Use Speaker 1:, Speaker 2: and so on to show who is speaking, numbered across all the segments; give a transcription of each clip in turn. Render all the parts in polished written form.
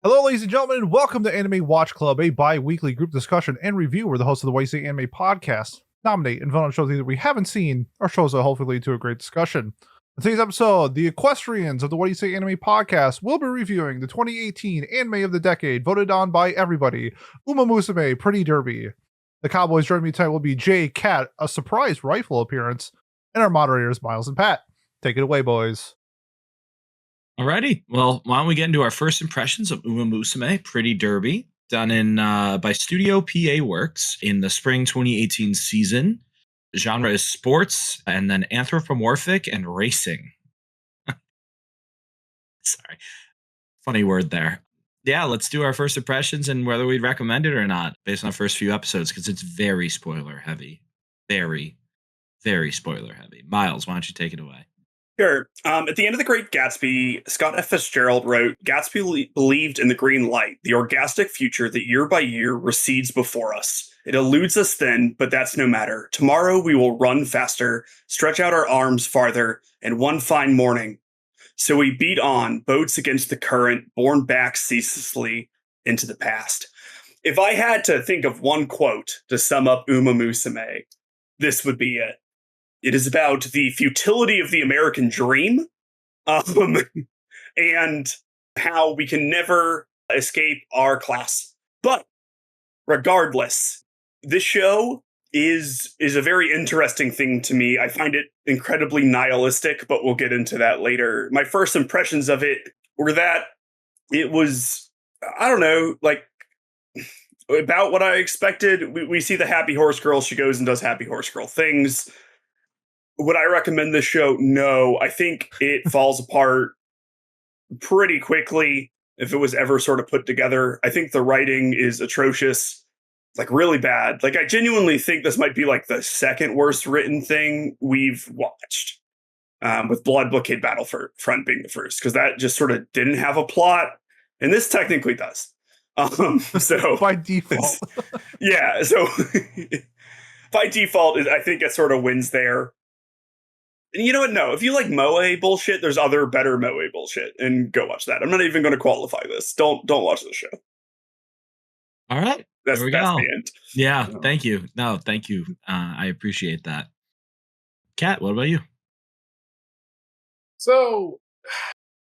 Speaker 1: Hello, ladies and gentlemen, and welcome to Anime Watch Club, a bi-weekly group discussion and review where the hosts of the WDYSA Anime Podcast nominate and vote on shows either we haven't seen or shows that hopefully lead to a great discussion. In today's episode, the equestrians of the WDYSA Anime Podcast will be reviewing the 2018 Anime of the Decade, voted on by everybody, Musume, Pretty Derby. The Cowboys joining me tonight will be Jay, Cat, a surprise rifle appearance, and our moderators, Miles and Pat. Take it away, boys.
Speaker 2: Alrighty. Well, why don't we get into our first impressions of Musume, Pretty Derby, done in by Studio PA Works in the spring 2018 season. The genre is sports and then anthropomorphic and racing. Sorry. Funny word there. Yeah, let's do our first impressions and whether we'd recommend it or not based on the first few episodes because it's very spoiler heavy. Very, very spoiler heavy. Miles, why don't you take it away?
Speaker 3: Sure. At the end of The Great Gatsby, Scott F. Fitzgerald wrote, Gatsby believed in the green light, the orgastic future that year by year recedes before us. It eludes us then, but that's no matter. Tomorrow we will run faster, stretch out our arms farther, and one fine morning. So we beat on, boats against the current, borne back ceaselessly into the past. If I had to think of one quote to sum up Uma Musume, this would be it. It is about the futility of the American dream, and how we can never escape our class. But regardless, this show is a very interesting thing to me. I find it incredibly nihilistic, but we'll get into that later. My first impressions of it were that it was, I don't know, like about what I expected. We see the happy horse girl. She goes and does happy horse girl things. Would I recommend this show? No. I think it falls apart pretty quickly if it was ever sort of put together. I think the writing is atrocious, like really bad. Like I genuinely think this might be like the second worst written thing we've watched, with Blood Blockade Battlefront being the first, because that just sort of didn't have a plot, and this technically does. So
Speaker 1: by default,
Speaker 3: yeah. So by default, I think it sort of wins there. And you know what? No, if you like Moe bullshit, there's other better Moe bullshit, and go watch that. I'm not even going to qualify this. Don't watch the show.
Speaker 2: All right,
Speaker 3: That's
Speaker 2: there we go.
Speaker 3: the end.
Speaker 2: Yeah, thank you. No, thank you. I appreciate that. Kat, what about you?
Speaker 4: So,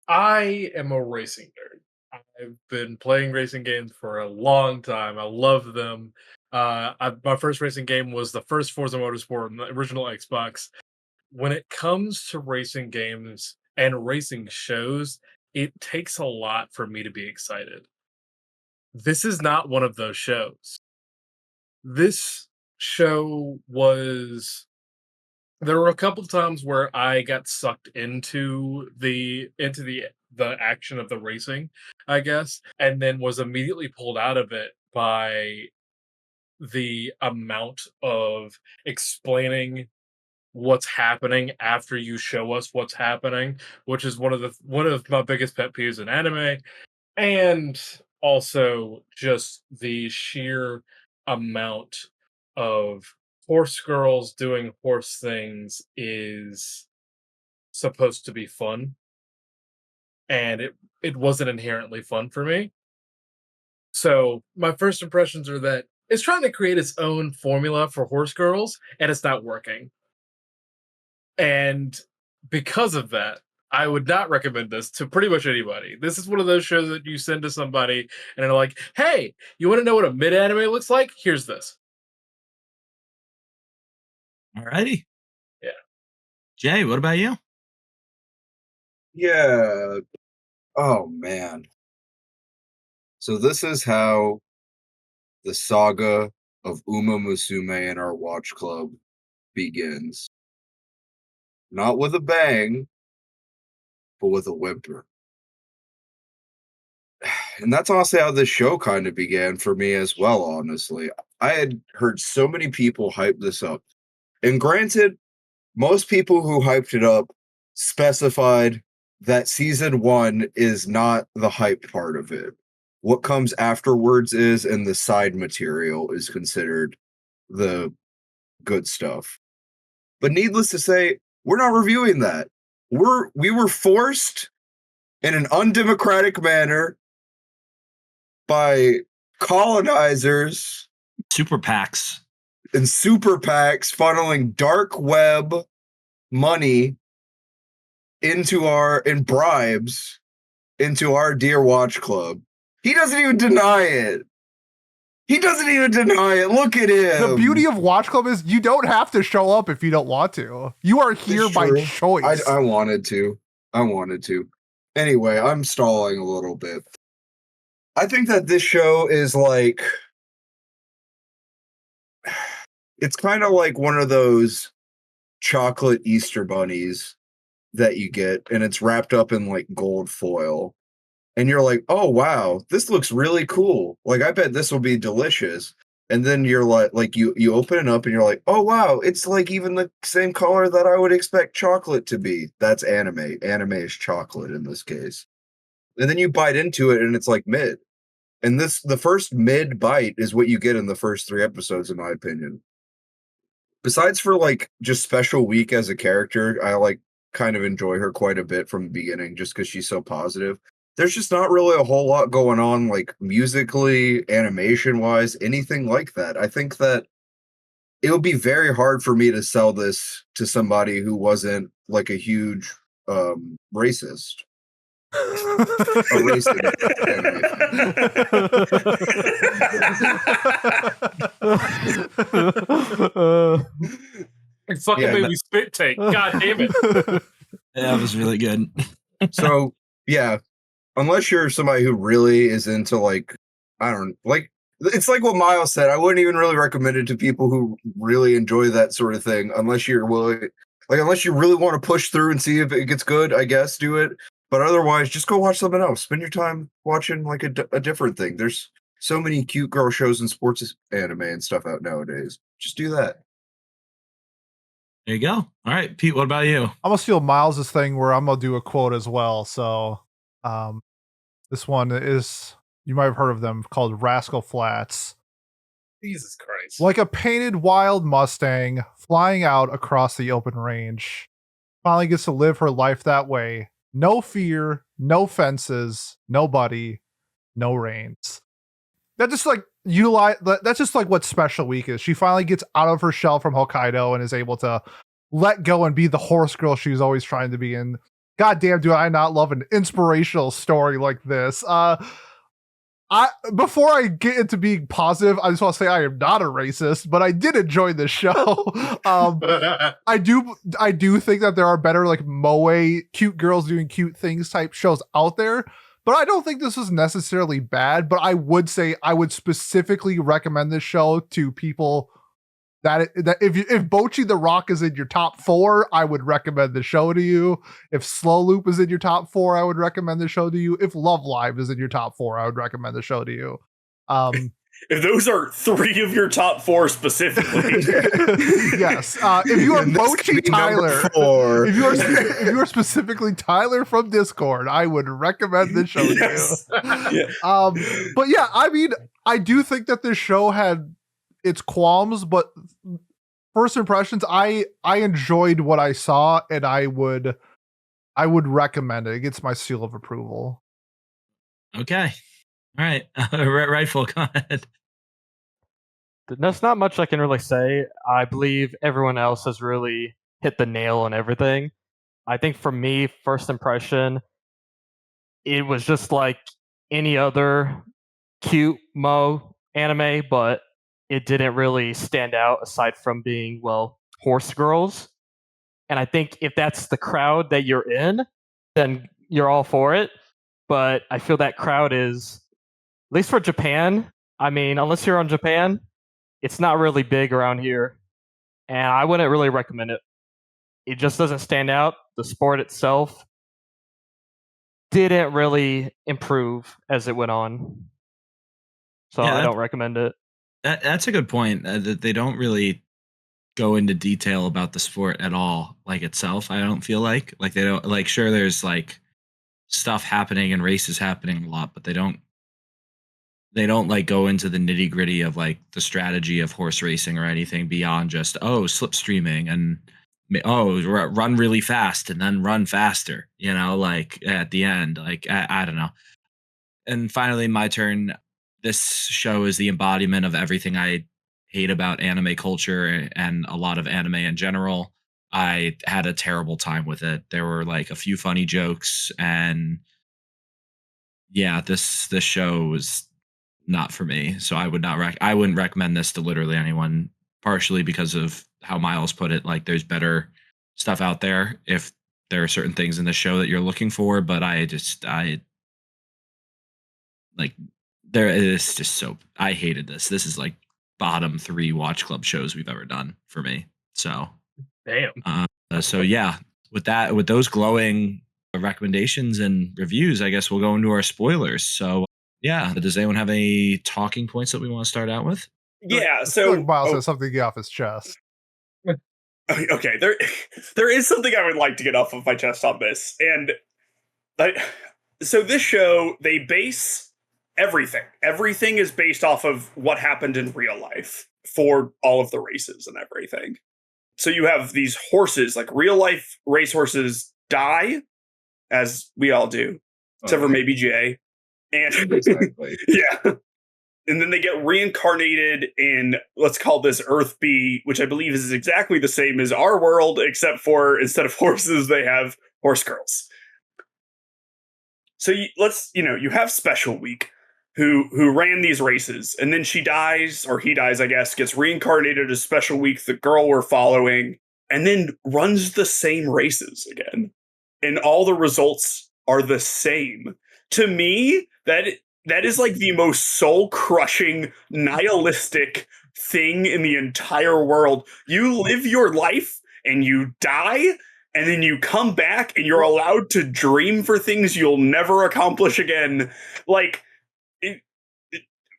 Speaker 4: I am a racing nerd. I've been playing racing games for a long time. I love them. My first racing game was the first Forza Motorsport on the original Xbox. When it comes to racing games and racing shows, it takes a lot for me to be excited. This is not one of those shows. This show was... There were a couple of times where I got sucked into the action of the racing, I guess, and then was immediately pulled out of it by the amount of explaining what's happening after you show us what's happening, which is one of my biggest pet peeves in anime, and also just the sheer amount of horse girls doing horse things is supposed to be fun, and it wasn't inherently fun for me. So my first impressions are that it's trying to create its own formula for horse girls, and it's not working. And because of that, I would not recommend this to pretty much anybody. This is one of those shows that you send to somebody and they're like, hey, you want to know what a mid-anime looks like? Here's this.
Speaker 2: Alrighty.
Speaker 4: Yeah.
Speaker 2: Jay, what about you?
Speaker 5: Yeah. Oh, man. So this is how the saga of Uma Musume and our watch club begins. Not with a bang, but with a whimper. And that's honestly how this show kind of began for me as well, honestly. I had heard so many people hype this up. And granted, most people who hyped it up specified that season 1 is not the hype part of it. What comes afterwards is, and the side material is considered the good stuff. But needless to say, we're not reviewing that. We were forced in an undemocratic manner by colonizers
Speaker 2: Super PACs.
Speaker 5: and super PACs funneling dark web money in bribes into our dear Watch Club. He doesn't even deny it. Look at him.
Speaker 1: The beauty of Watch Club is you don't have to show up if you don't want to. You are here
Speaker 5: It's
Speaker 1: by
Speaker 5: true.
Speaker 1: choice.
Speaker 5: I wanted to. Anyway, I'm stalling a little bit. I think that this show is like, it's kind of like one of those chocolate Easter bunnies that you get, and it's wrapped up in like gold foil. And you're like, oh wow, this looks really cool. Like, I bet this will be delicious. And then you're like you open it up and you're like, oh wow, it's like even the same color that I would expect chocolate to be. That's anime. Anime is chocolate in this case. And then you bite into it and it's like mid. And the first mid bite is what you get in the first 3 episodes, in my opinion. Besides for like just Special Week as a character, I like kind of enjoy her quite a bit from the beginning just because she's so positive. There's just not really a whole lot going on, like musically, animation wise, anything like that. I think that it would be very hard for me to sell this to somebody who wasn't like a huge racist. A racist
Speaker 4: Fucking
Speaker 5: Yeah,
Speaker 4: made me spit take. God damn it.
Speaker 2: That was really good.
Speaker 5: So yeah, unless you're somebody who really is into like, I don't like, it's like what Miles said. I wouldn't even really recommend it to people who really enjoy that sort of thing, unless you're willing, like, unless you really want to push through and see if it gets good, I guess, do it. But otherwise, just go watch something else. Spend your time watching like a different thing. There's so many cute girl shows and sports anime and stuff out nowadays. Just do that.
Speaker 2: There you go. All right, Pete, what about you?
Speaker 1: I'm gonna steal Miles's thing where I'm gonna do a quote as well. So this one is, you might have heard of them, called Rascal Flats.
Speaker 4: Jesus Christ.
Speaker 1: Like a painted wild Mustang flying out across the open range. Finally gets to live her life that way. No fear, no fences, nobody, no reins. That just like that's just like what Special Week is. She finally gets out of her shell from Hokkaido and is able to let go and be the horse girl she's always trying to be. And goddamn, do I not love an inspirational story like this? Before I get into being positive, I just want to say I am not a racist, but I did enjoy this show. I do think that there are better like moe cute girls doing cute things type shows out there, but I don't think this is necessarily bad. But I would say I would specifically recommend this show to people that if Bocchi the Rock is in your top 4, I would recommend the show to you. If Slow Loop is in your top 4, I would recommend the show to you. If Love Live is in your top 4, I would recommend the show to you.
Speaker 3: If those are 3 of your top 4 specifically,
Speaker 1: yes. If you are
Speaker 5: And this
Speaker 1: Bocchi
Speaker 5: could be number
Speaker 1: Tyler,
Speaker 5: 4.
Speaker 1: if you are specifically Tyler from Discord, I would recommend this show
Speaker 3: yes.
Speaker 1: to you.
Speaker 3: Yeah.
Speaker 1: But yeah, I mean, I do think that this show had its qualms, but first impressions, I enjoyed what I saw, and I would recommend it. It gets my seal of approval.
Speaker 2: Okay. All right. Rightful, go ahead.
Speaker 6: There's not much I can really say. I believe everyone else has really hit the nail on everything. I think for me, first impression, it was just like any other cute mo anime, but it didn't really stand out aside from being, well, horse girls. And I think if that's the crowd that you're in, then you're all for it. But I feel that crowd is, at least for Japan, I mean, unless you're on Japan, it's not really big around here. And I wouldn't really recommend it. It just doesn't stand out. The sport itself didn't really improve as it went on. So
Speaker 2: Yeah,
Speaker 6: I don't recommend it.
Speaker 2: That's a good point. That they don't really go into detail about the sport at all, like itself. I don't feel like they don't, like, sure, there's like stuff happening and races happening a lot, but they don't like go into the nitty gritty of like the strategy of horse racing or anything beyond just slipstreaming and run really fast and then run faster. You know, like at the end, like I don't know. And finally, my turn. this show is the embodiment of everything I hate about anime culture and a lot of anime in general. I had a terrible time with it. There were like a few funny jokes, and yeah, this show was not for me. So I wouldn't recommend this to literally anyone, partially because of how Miles put it. Like, there's better stuff out there if there are certain things in the show that you're looking for, but I like, there is just so, I hated this. This is like bottom 3 watch club shows we've ever done for me. So
Speaker 4: Damn.
Speaker 2: so yeah, with those glowing recommendations and reviews, I guess we'll go into our spoilers. So yeah, does anyone have any talking points that we want to start out with?
Speaker 3: Yeah,
Speaker 1: I feel
Speaker 3: so
Speaker 1: like Miles has something to get off his chest.
Speaker 3: okay, there is something I would like to get off of my chest on this. And so this show, they base everything. Everything is based off of what happened in real life for all of the races and everything. So you have these horses, like real life racehorses die, as we all do, except for maybe Jay. And
Speaker 5: Exactly.
Speaker 3: yeah. And then they get reincarnated in, let's call this Earth B, which I believe is exactly the same as our world, except for instead of horses, they have horse girls. So you have Special Week, who ran these races, and then she dies, or he dies, I guess, gets reincarnated as Special Week, the girl we're following, and then runs the same races again. And all the results are the same. To me, that is like the most soul-crushing, nihilistic thing in the entire world. You live your life, and you die, and then you come back, and you're allowed to dream for things you'll never accomplish again. Like,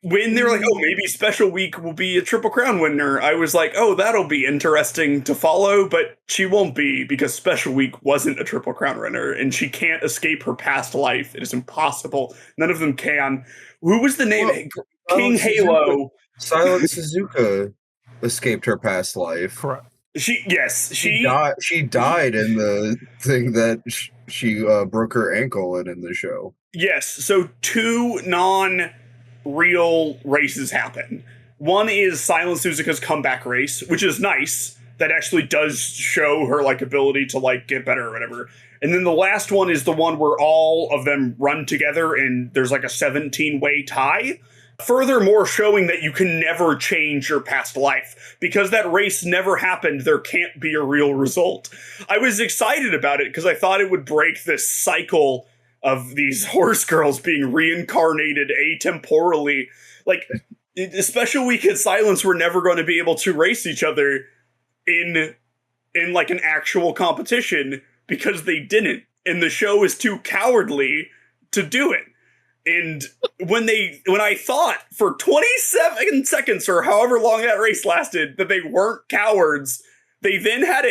Speaker 3: when they're like, oh, maybe Special Week will be a Triple Crown winner, I was like, oh, that'll be interesting to follow, but she won't be, because Special Week wasn't a Triple Crown winner, and she can't escape her past life. It is impossible. None of them can. Who was the name?
Speaker 5: Well,
Speaker 3: King Halo.
Speaker 5: Silent Suzuka escaped her past life.
Speaker 1: Correct.
Speaker 3: She
Speaker 5: died in the thing that she broke her ankle in the show.
Speaker 3: Yes, so 2 non-real races happen. One is Silent Suzuka's comeback race, which is nice. That actually does show her like ability to like get better or whatever. And then the last one is the one where all of them run together and there's like a 17-way tie. Furthermore, showing that you can never change your past life. Because that race never happened, there can't be a real result. I was excited about it because I thought it would break this cycle of these horse girls being reincarnated atemporally. Like, Special Week and Silence were never going to be able to race each other in like an actual competition because they didn't. And the show is too cowardly to do it. And when I thought for 27 seconds or however long that race lasted that they weren't cowards, they then had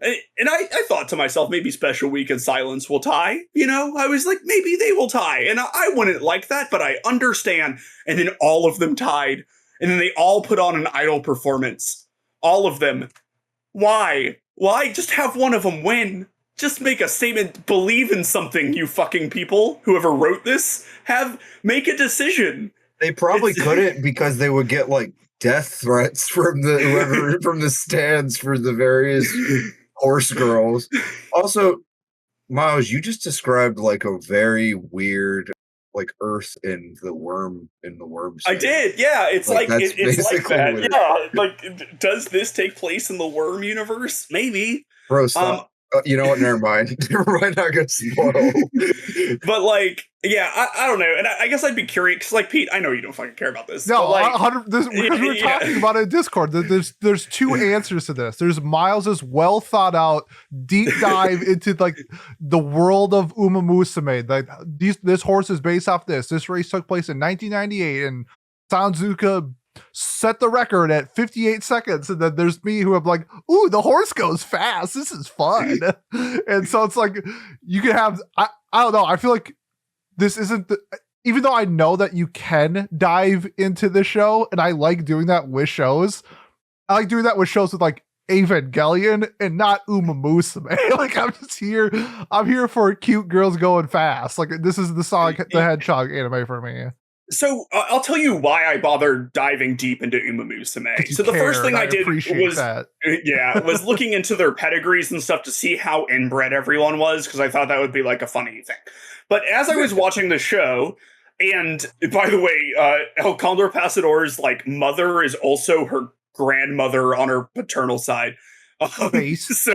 Speaker 3: and I thought to myself, maybe Special Week and Silence will tie. You know, I was like, maybe they will tie. And I wouldn't like that, but I understand. And then all of them tied. And then they all put on an idol performance. All of them. Why? Why just have one of them win? Just make a statement. Believe in something, you fucking people. Whoever wrote this, make a decision.
Speaker 5: They probably couldn't because they would get like death threats from from the stands for the various horse girls. Also, Miles, you just described like a very weird like Earth in the worm
Speaker 3: I did, yeah. It's like it's like that.
Speaker 5: weird.
Speaker 3: Yeah, like does this take place in the worm universe? Maybe.
Speaker 5: Bro, stop. You know what? Never mind. Never mind. I got spoiled.
Speaker 3: But like, yeah, I don't know. And I guess I'd be curious because, like, Pete, I know you don't fucking care about this.
Speaker 1: No,
Speaker 3: but, like,
Speaker 1: 100. Because we were talking about it in Discord. There's 2 answers to this. There's Miles's well thought out deep dive into like the world of Musume. Like this horse is based off this. This race took place in 1998, and Sanzuka set the record at 58 seconds. And then there's me who am like, ooh, the horse goes fast. This is fun. And so it's like you can have. I don't know. I feel like this isn't even though I know that you can dive into the show, and I like doing that with shows. I like doing that with shows with like Evangelion and not Musume. Like I'm here for cute girls going fast. Like this is the Sonic the Hedgehog anime for me.
Speaker 3: So I'll tell you why I bothered diving deep into Musume. So the first thing I did was was looking into their pedigrees and stuff to see how inbred everyone was, because I thought that would be like a funny thing. But as I was watching the show, and by the way, El Condor Pasador's like mother is also her grandmother on her paternal side. So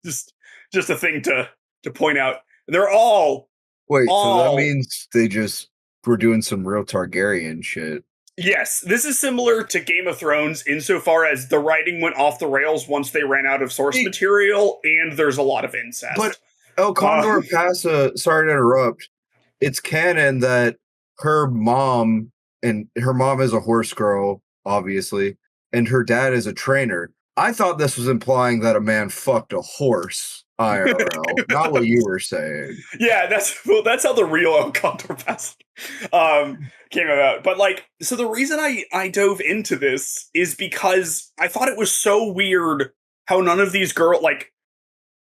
Speaker 3: just a thing to point out. They're all
Speaker 5: so that means they just were doing some real Targaryen shit.
Speaker 3: Yes, this is similar to Game of Thrones insofar as the writing went off the rails once they ran out of source material, and there's a lot of incest.
Speaker 5: But El Condor Pasa, sorry to interrupt, it's canon that her mom is a horse girl, obviously, and her dad is a trainer. I thought this was implying that a man fucked a horse. IRL, not what you were saying.
Speaker 3: Yeah, that's how the real El Condor Pass came about. But like, so the reason I dove into this is because I thought it was so weird how none of these girls like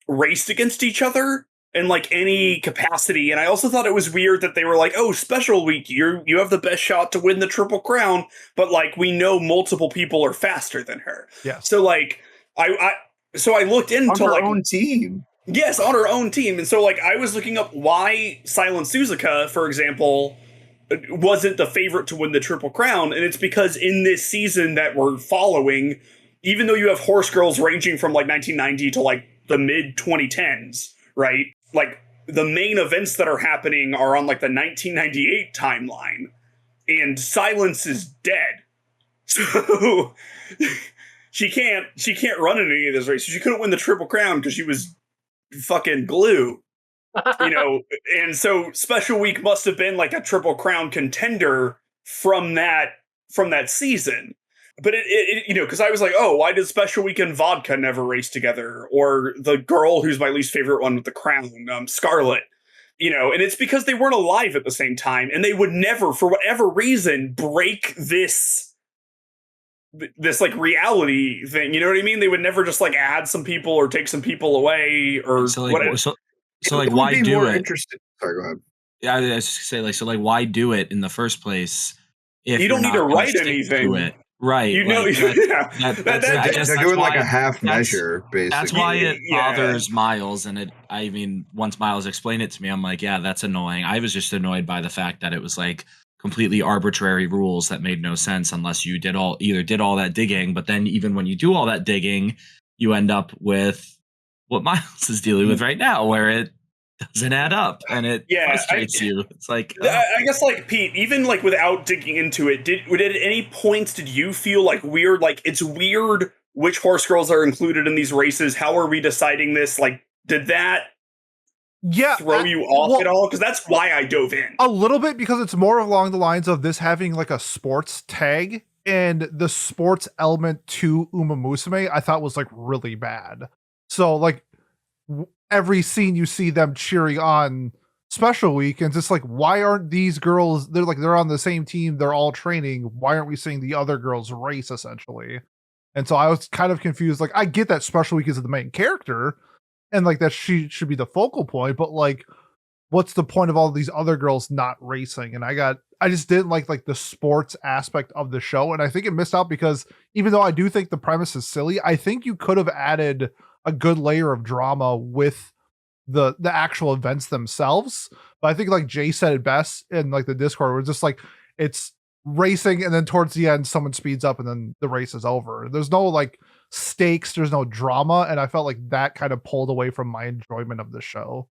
Speaker 3: raced against each other in like any capacity. And I also thought it was weird that they were like, oh, special week, you have the best shot to win the Triple Crown, but like we know multiple people are faster than her.
Speaker 1: Yeah.
Speaker 3: So like I looked into
Speaker 5: on her
Speaker 3: like
Speaker 5: own team.
Speaker 3: Yes, on her own team. And so like I was looking up why Silent Suzuka, for example, wasn't the favorite to win the Triple Crown, and it's because in this season that we're following, even though you have horse girls ranging from like 1990 to like the mid 2010s, right? Like the main events that are happening are on like the 1998 timeline, and Silence is dead. So she can't run in any of those races. She couldn't win the Triple Crown because she was fucking glue. You know, and so Special Week must have been like a Triple Crown contender from that season. But it you know, because I was like, oh, why did Special Week and Vodka never race together? Or the girl who's my least favorite one with the crown, Scarlet. You know, and it's because they weren't alive at the same time, and they would never, for whatever reason, break this like reality thing. You know what I mean? They would never just like add some people or take some people away or
Speaker 2: so like
Speaker 3: whatever.
Speaker 2: So like, why do it?
Speaker 5: Sorry, go ahead.
Speaker 2: Yeah, I was just say like, so like, why do it in the first place? If
Speaker 3: you don't need to write
Speaker 2: anything
Speaker 3: to it,
Speaker 2: right?
Speaker 3: You know,
Speaker 5: they're doing like a half measure, basically.
Speaker 2: That's why it bothers Miles, and I mean, once Miles explained it to me, I'm like, yeah, that's annoying. I was just annoyed by the fact that it was like completely arbitrary rules that made no sense unless you did all that digging. But then even when you do all that digging, you end up with what Miles is dealing with right now, where it doesn't add up and it frustrates you. It's like
Speaker 3: I guess like Pete, even like without digging into it, did at any points did you feel like weird? Like it's weird which horse girls are included in these races. How are we deciding this? Like, did that throw you off at all? Because that's why I dove in
Speaker 1: a little bit, because it's more along the lines of this having like a sports tag, and the sports element to Musume I thought was like really bad. So like every scene you see them cheering on Special Week, and it's just like, why aren't these girls, they're on the same team, they're all training, why aren't we seeing the other girls race essentially? And so I was kind of confused. Like, I get that Special Week is the main character and like that she should be the focal point, but like what's the point of all these other girls not racing? And I just didn't like the sports aspect of the show, and I think it missed out because even though I do think the premise is silly, I think you could have added a good layer of drama with the actual events themselves. But I think like Jay said it best in like the Discord, where it's just like it's racing and then towards the end someone speeds up and then the race is over. There's no like stakes, there's no drama, and I felt like that kind of pulled away from my enjoyment of the show.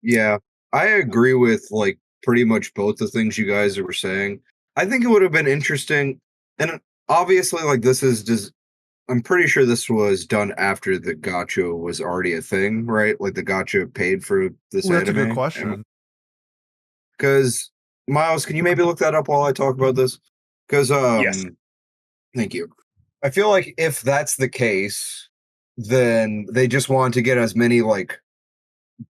Speaker 5: Yeah, I agree with like pretty much both the things you guys were saying. I think it would have been interesting, and obviously like this is just, I'm pretty sure this was done after the Gacha was already a thing, right? Like the Gacha paid for this anime.
Speaker 1: That's a good question.
Speaker 5: Because Miles, can you maybe look that up while I talk about this? Because
Speaker 3: yes.
Speaker 5: Thank you. I feel like if that's the case, then they just want to get as many like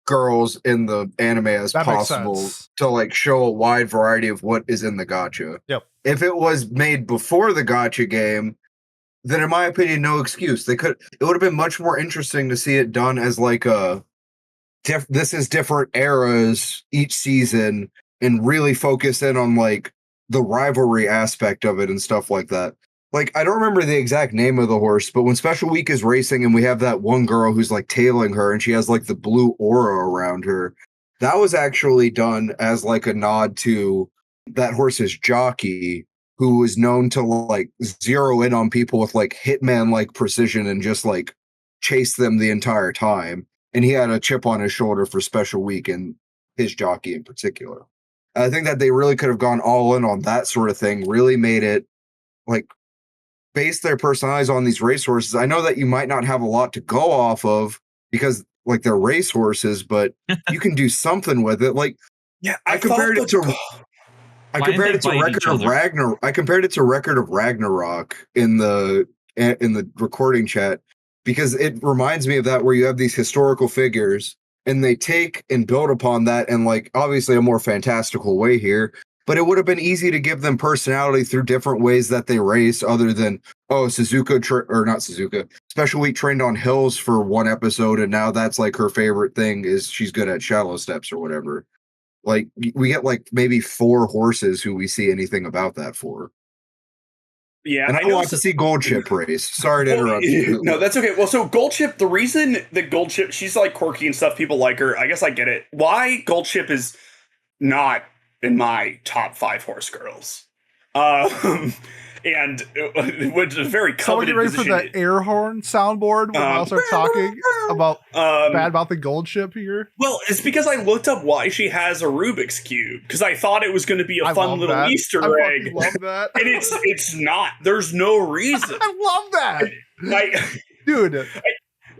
Speaker 5: girls in the anime as possible to like show a wide variety of what is in the Gacha.
Speaker 1: Yep.
Speaker 5: If it was made before the Gacha game, then in my opinion, no excuse. It would have been much more interesting to see it done as like a this is different eras each season and really focus in on like the rivalry aspect of it and stuff like that. Like, I don't remember the exact name of the horse, but when Special Week is racing and we have that one girl who's like tailing her and she has like the blue aura around her, that was actually done as like a nod to that horse's jockey, who was known to like zero in on people with like hitman like precision and just like chase them the entire time. And he had a chip on his shoulder for Special Week and his jockey in particular. I think that they really could have gone all in on that sort of thing, really made it like base their personalities on these racehorses. I know that you might not have a lot to go off of because like they're racehorses, but you can do something with it. Like,
Speaker 3: yeah,
Speaker 5: I compared it to Record of Ragnarok in the recording chat, because it reminds me of that, where you have these historical figures and they take and build upon that in like obviously a more fantastical way here. But it would have been easy to give them personality through different ways that they race, other than, oh, Special Week trained on hills for one episode, and now that's like her favorite thing is she's good at shallow steps or whatever. Like, we get like maybe 4 horses who we see anything about that for.
Speaker 3: Yeah,
Speaker 5: and I want to see Gold Chip race. Sorry to interrupt you.
Speaker 3: No, that's okay. Well, so Gold Chip, the reason that Gold Chip, she's like quirky and stuff, people like her. I guess I get it. Why Gold Chip is not in my top 5 horse girls. And which is a very coveted
Speaker 1: race with that air horn soundboard when Miles are talking about bad about the Gold Chip here.
Speaker 3: Well, it's because I looked up why she has a Rubik's Cube, because I thought it was going to be a fun little Easter egg.
Speaker 1: I love that.
Speaker 3: And it's not. There's no reason.
Speaker 1: I love that. Dude.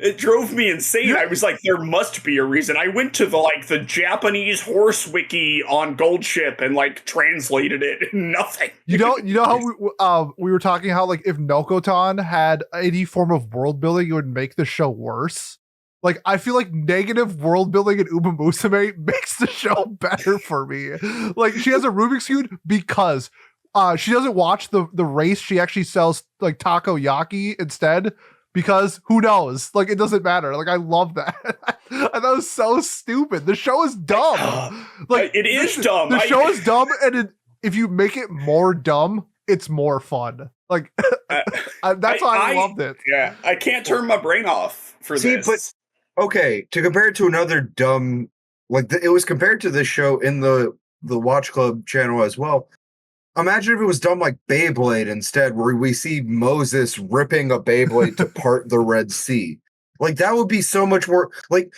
Speaker 3: It drove me insane. I was like, there must be a reason. I went to the Japanese horse wiki on Gold Chip and like translated it. Nothing.
Speaker 1: You know how we were talking how like if Nokotan had any form of world building, it would make the show worse. Like, I feel like negative world building in Uma Musume makes the show better for me. Like, she has a Rubik's Cube because she doesn't watch the race. She actually sells like takoyaki instead. Because who knows? Like, it doesn't matter. Like, I love that. I thought it was so stupid. The show is dumb. Like,
Speaker 3: it is dumb.
Speaker 1: The show is dumb, and if you make it more dumb, it's more fun. Like, that's why I loved it.
Speaker 3: Yeah, I can't turn my brain off for this.
Speaker 5: But okay, to compare it to another dumb, like it was compared to this show in the Watch Club channel as well. Imagine if it was done like Beyblade instead, where we see Moses ripping a Beyblade to part the Red Sea. Like, that would be so much more, like,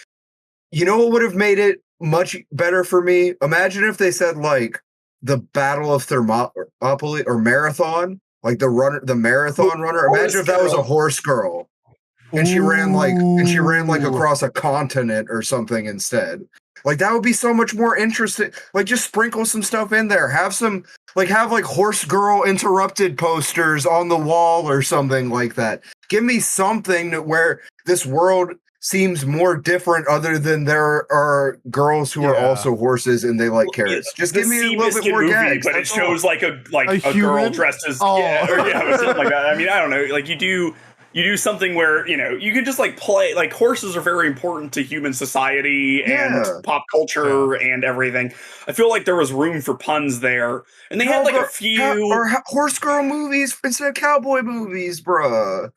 Speaker 5: you know what would have made it much better for me? Imagine if they said, like, the Battle of Thermopylae or Marathon, like the marathon runner. Imagine if that was a horse girl. And she ran like across a continent or something instead. Like, that would be so much more interesting. Like, just sprinkle some stuff in there. Have horse girl interrupted posters on the wall or something like that. Give me something where this world seems more different, other than there are girls who are also horses and they like carrots. Just give me a little bit more gags.
Speaker 3: But it shows like a girl dressed as something like that. I mean, I don't know. Like, you do something where, you can just like play, like, horses are very important to human society and pop culture and everything. I feel like there was room for puns there. And they had like a few
Speaker 5: horse girl movies instead of cowboy movies, bruh.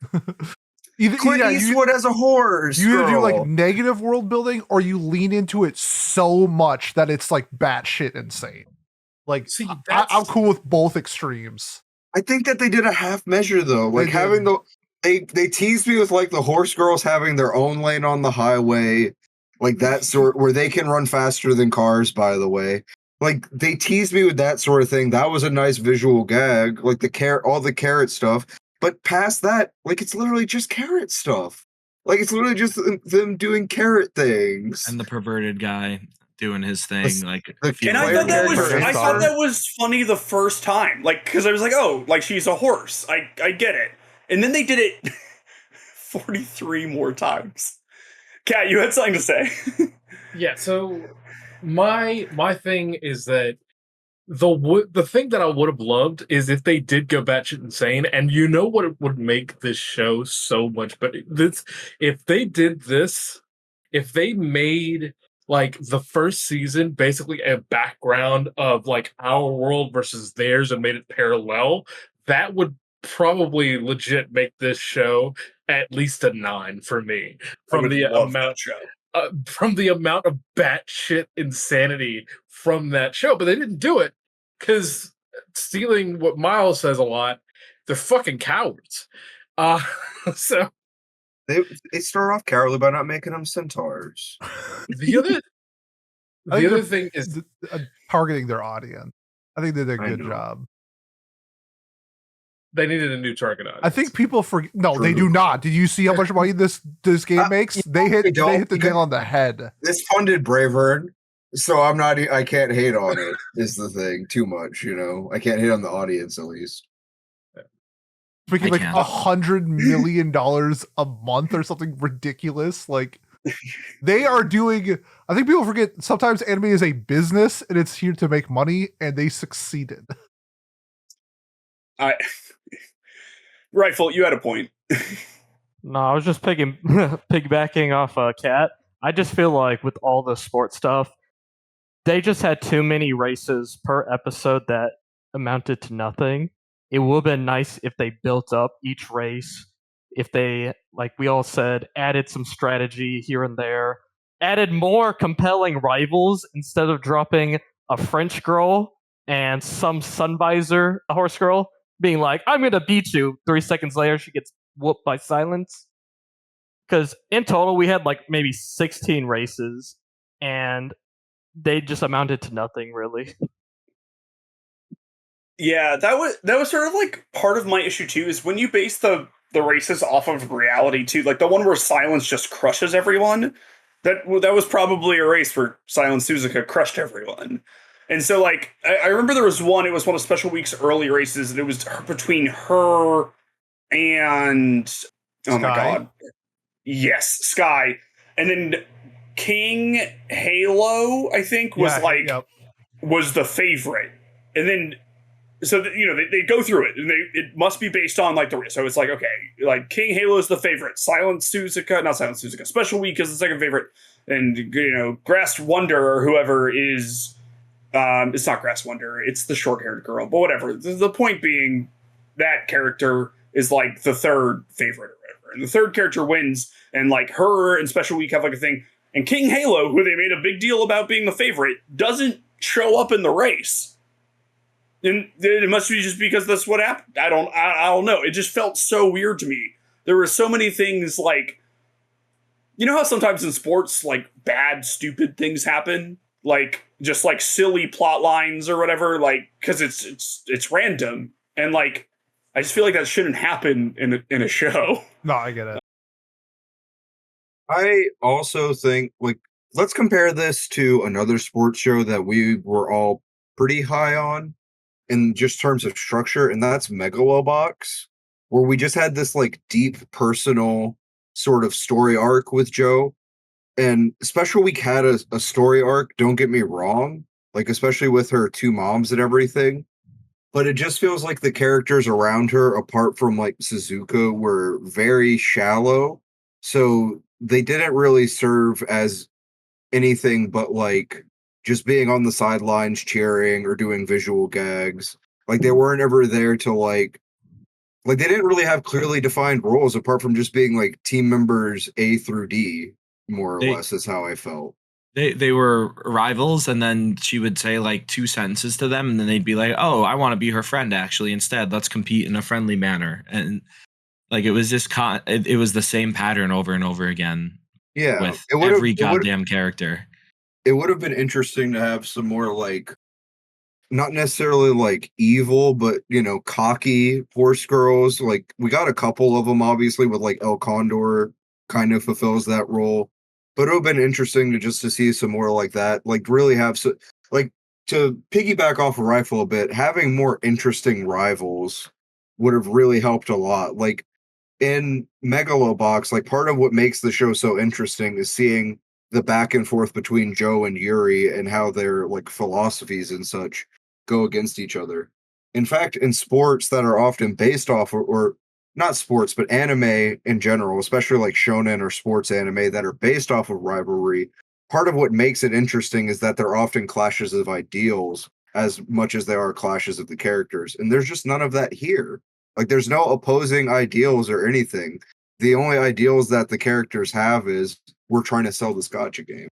Speaker 5: Clint Eastwood as a horse.
Speaker 1: You either do like negative world building or you lean into it so much that it's like batshit insane. Like, see, I'm cool with both extremes.
Speaker 5: I think that they did a half measure though. Like, having They teased me with like the horse girls having their own lane on the highway, like that sort, where they can run faster than cars, by the way. Like, they teased me with that sort of thing. That was a nice visual gag, like all the carrot stuff. But past that, like, it's literally just carrot stuff. Like, it's literally just them doing carrot things.
Speaker 2: And the perverted guy doing his thing.
Speaker 3: I thought that was funny the first time. Like, because I was like, oh, like, she's a horse. I get it. And then they did it 43 more times. Kat, you had something to say.
Speaker 4: Yeah, so my thing is that the thing that I would have loved is if they did go batshit insane, and you know what would make this show so much better? If they did this if they made like the first season basically a background of like our world versus theirs and made it parallel, that would probably legit make this show at least a 9 for me
Speaker 3: I
Speaker 4: from
Speaker 3: would
Speaker 4: the
Speaker 3: love that
Speaker 4: amount
Speaker 3: show.
Speaker 4: from the amount of batshit insanity from that show. But they didn't do it because, stealing what Miles says a lot, they're fucking cowards. So
Speaker 5: They start off cowardly by not making them centaurs.
Speaker 4: the other
Speaker 1: I think
Speaker 4: the other thing is
Speaker 1: targeting their audience. I think they did a
Speaker 5: I
Speaker 1: good
Speaker 5: know.
Speaker 1: job.
Speaker 4: they needed a new target audience.
Speaker 1: I think people forget. No, they
Speaker 5: True.
Speaker 1: do not. Did you see how much money this game makes? They hit the nail on the head.
Speaker 5: This funded Bravern, so I'm not. I can't hate on it. Is the thing too much? You know, I can't hate on the audience at least.
Speaker 1: Making like
Speaker 2: can't.
Speaker 1: $100 million a month or something ridiculous. Like they are doing. I think people forget sometimes anime is a business and it's here to make money, and they succeeded.
Speaker 3: Rightful, you had a point.
Speaker 6: No, I was just piggybacking off Cat. I just feel like with all the sports stuff, they just had too many races per episode that amounted to nothing. It would have been nice if they built up each race, if they, like we all said, added some strategy here and there, added more compelling rivals instead of dropping a French girl and some sun visor, a horse girl, being like, I'm going to beat you. 3 seconds later, she gets whooped by silence. Because in total, we had like maybe 16 races, and they just amounted to nothing, really.
Speaker 3: Yeah, that was sort of like part of my issue too, is when you base the races off of reality too, like the one where Silence just crushes everyone. That was probably a race where Silence Suzuka crushed everyone. And so, like, I remember there was one, it was one of Special Week's early races, and it was between her and, oh my
Speaker 1: Sky?
Speaker 3: god. Yes, Sky. And then King Halo, I think, was was the favorite. And then, so, they go through it, and it must be based on, like, the race. So it's like, okay, like, King Halo is the favorite. Not Silent Suzuka. Special Week is the second favorite. And, Grass Wonder or whoever is... it's not Grass Wonder, it's the short-haired girl, but whatever. The point being, that character is like the third favorite or whatever. And the third character wins, and like her and Special Week have like a thing. And King Halo, who they made a big deal about being the favorite, doesn't show up in the race. And it must be just because that's what happened. I don't know. It just felt so weird to me. There were so many things like, you know how sometimes in sports, like bad, stupid things happen? Like just like silly plot lines or whatever, like because it's random, and like I just feel like that shouldn't happen in a show.
Speaker 1: No, I get it.
Speaker 5: I also think, like, let's compare this to another sports show that we were all pretty high on in just terms of structure, and that's Megalobox, where we just had this like deep personal sort of story arc with Joe. And Special Week had a story arc, don't get me wrong, like especially with her two moms and everything. But it just feels like the characters around her, apart from like Suzuka, were very shallow. So they didn't really serve as anything but like just being on the sidelines cheering or doing visual gags. Like they weren't ever there to like they didn't really have clearly defined roles apart from just being like team members A through D. More or less is how I felt.
Speaker 2: They were rivals, and then she would say like 2 sentences to them, and then they'd be like, "Oh, I want to be her friend. Actually, instead, let's compete in a friendly manner." And like it was just it was the same pattern over and over again.
Speaker 5: Yeah,
Speaker 2: with every goddamn character.
Speaker 5: It would have been interesting to have some more like, not necessarily like evil, but cocky horse girls. Like we got a couple of them, obviously, with like El Condor kind of fulfills that role. But it would have been interesting to see some more like that. Like really have like to piggyback off of Rifle a bit, having more interesting rivals would have really helped a lot. Like in Megalobox, like part of what makes the show so interesting is seeing the back and forth between Joe and Yuri and how their like philosophies and such go against each other. In fact, in sports that are often based off or not sports, but anime in general, especially like shonen or sports anime that are based off of rivalry, part of what makes it interesting is that they're often clashes of ideals as much as there are clashes of the characters. And there's just none of that here. Like, there's no opposing ideals or anything. The only ideals that the characters have is we're trying to sell this gacha game.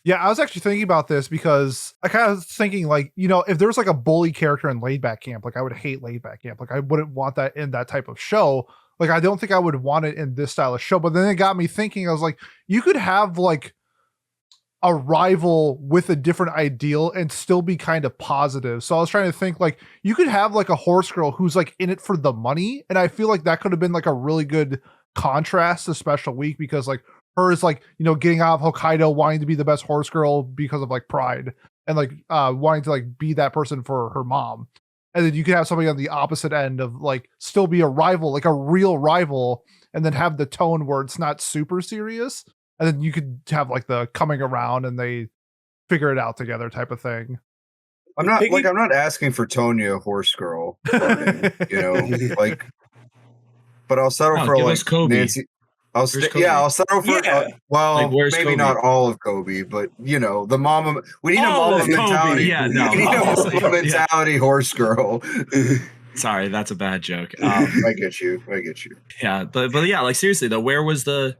Speaker 1: Yeah, I was actually thinking about this because I kind of was thinking, like, you know, if there was like a bully character in Laid Back Camp, like I would hate Laid Back Camp. Like I wouldn't want that in that type of show. Like I don't think I would want it in this style of show. But then it got me thinking, I was like, you could have like a rival with a different ideal and still be kind of positive. So I was trying to think, like, you could have like a horse girl who's like in it for the money. And I feel like that could have been like a really good contrast to Special Week, because like her is like, you know, getting out of Hokkaido, wanting to be the best horse girl because of like pride and like wanting to like be that person for her mom. And then you could have somebody on the opposite end of like still be a rival, like a real rival, and then have the tone where it's not super serious. And then you could have like the coming around and they figure it out together type of thing.
Speaker 5: I'm not asking for Tonya Horse Girl, you know, like, but I'll settle for like Nancy. I'll settle for
Speaker 2: Like,
Speaker 5: maybe
Speaker 2: Kobe?
Speaker 5: Not all of Kobe, but you know, the mama. We need a mama mentality.
Speaker 2: Yeah, no,
Speaker 5: we need a mama mentality horse girl.
Speaker 2: Sorry, that's a bad joke.
Speaker 5: I get you.
Speaker 2: Yeah, but yeah, like seriously though, where was the?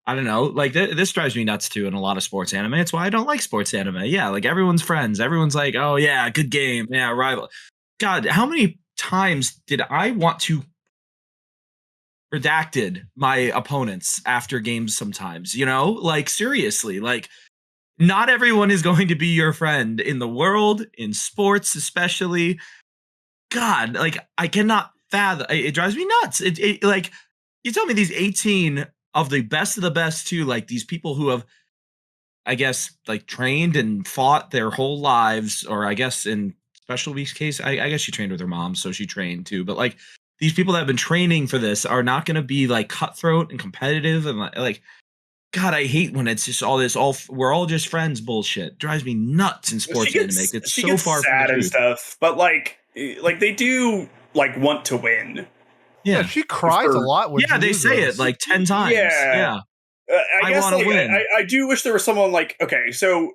Speaker 2: I don't know. Like this drives me nuts too in a lot of sports anime. It's why I don't like sports anime. Yeah, like everyone's friends. Everyone's like, oh yeah, good game. Yeah, rival. God, how many times did I want to redacted my opponents after games sometimes, you know? Like seriously, like not everyone is going to be your friend in the world, in sports especially. God, like I cannot fathom. It drives me nuts. It like you tell me these 18 of the best too, like these people who have, I guess, like trained and fought their whole lives, or I guess in Special Week's case, I guess she trained with her mom, so she trained too. But like these people that have been training for this are not going to be like cutthroat and competitive and like, God, I hate when it's just all this we're all just friends bullshit. Drives me nuts in sports anime. It's so far
Speaker 3: sad
Speaker 2: from the
Speaker 3: and
Speaker 2: truth.
Speaker 3: stuff, but like they do like want to win.
Speaker 1: Yeah, she cries a lot when
Speaker 2: they say it like 10 times. Yeah.
Speaker 3: I guess
Speaker 2: want to win.
Speaker 3: I do wish there was someone like, okay, so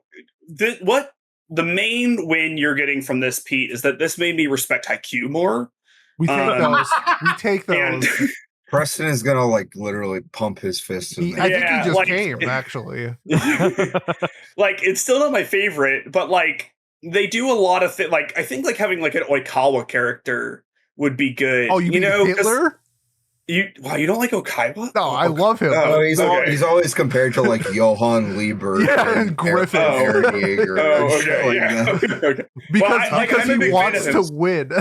Speaker 3: what the main win you're getting from this, Pete, is that this made me respect Haikyuu more.
Speaker 1: We take those. We take those.
Speaker 5: Preston is gonna like literally pump his fist.
Speaker 1: I think he just came actually.
Speaker 3: Like it's still not my favorite, but like they do a lot of things. Like I think like having like an Oikawa character would be good.
Speaker 1: Oh, you know, Hitler?
Speaker 3: You don't like Oikawa?
Speaker 1: No, I love him.
Speaker 5: Oh, he's always compared to like Johann Lieber
Speaker 1: and Griffith.
Speaker 3: Okay.
Speaker 1: Because he wants to win.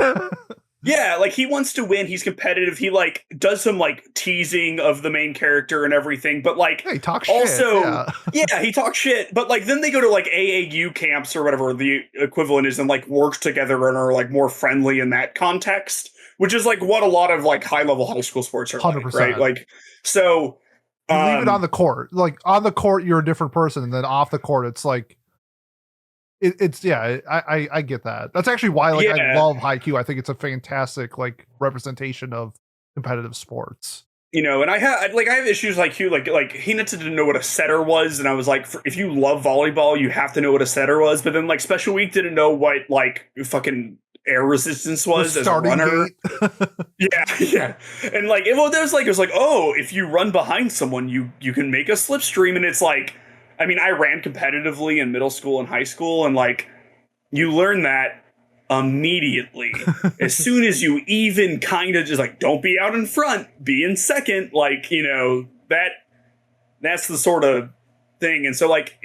Speaker 3: Yeah, like he wants to win. He's competitive. He like does some like teasing of the main character and everything. But like,
Speaker 1: he talks
Speaker 3: also,
Speaker 1: shit.
Speaker 3: Yeah, he talks shit. But like, then they go to like AAU camps or whatever the equivalent is, and like work together and are like more friendly in that context, which is like what a lot of like high level high school sports are 100%. Like, right? Like, so
Speaker 1: you leave it on the court. Like on the court, you're a different person, and then off the court, it's like. I get that. That's actually why I love Haikyuu. I think it's a fantastic like representation of competitive sports.
Speaker 3: You know, and I have issues like you, like Hinata didn't know what a setter was, and I was like, if you love volleyball, you have to know what a setter was. But then like Special Week didn't know what like fucking air resistance was as a runner. yeah, and like it was like oh, if you run behind someone, you can make a slipstream, and it's like. I mean, I ran competitively in middle school and high school, and like you learn that immediately. As soon as you even kind of just like don't be out in front, be in second, like, you know, that's the sort of thing. And so like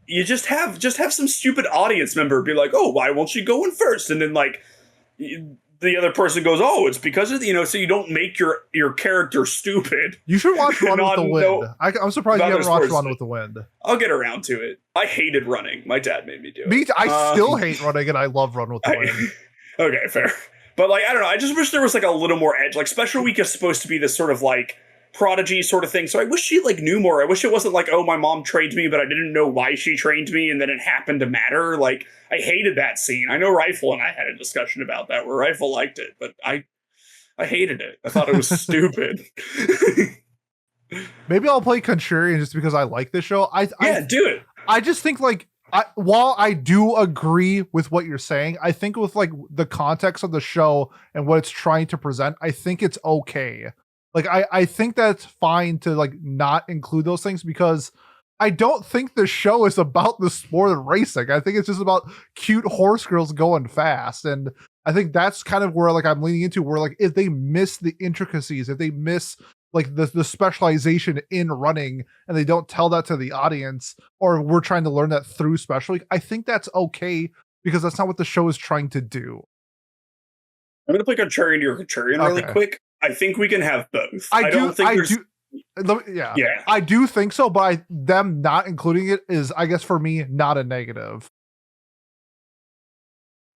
Speaker 3: you just have some stupid audience member be like, "Oh, why won't you go in first?" And then like the other person goes, "Oh, it's because of so you don't make your character stupid."
Speaker 1: You should watch Run with the Wind. I'm surprised you haven't watched Run with the Wind.
Speaker 3: I'll get around to it. I hated running. My dad made me do it.
Speaker 1: I still hate running, and I love Run with the Wind.
Speaker 3: Okay, fair. But like, I don't know. I just wish there was like a little more edge. Like Special Week is supposed to be this sort of like prodigy sort of thing. So I wish she like knew more. I wish it wasn't like, oh, my mom trained me, but I didn't know why she trained me, and then it happened to matter. Like, I hated that scene. I know Rifle and I had a discussion about that where Rifle liked it, but I I hated it. I thought it was stupid.
Speaker 1: Maybe I'll play Contrarian just because I like this show.
Speaker 3: Yeah, do it.
Speaker 1: I just think like while I do agree with what you're saying, I think with like the context of the show and what it's trying to present, I think it's okay. Like I think that's fine to like not include those things because I don't think the show is about the sport of racing. I think it's just about cute horse girls going fast. And I think that's kind of where like I'm leaning into where like if they miss the intricacies, if they miss like the specialization in running and they don't tell that to the audience, or we're trying to learn that through special week, I think that's okay because that's not what the show is trying to do.
Speaker 3: I'm going to play Contrarian to your Contrarian really quick. I think we can have both.
Speaker 1: I
Speaker 3: don't think there's...
Speaker 1: Yeah, I do think so, but them not including it is, I guess, for me, not a negative.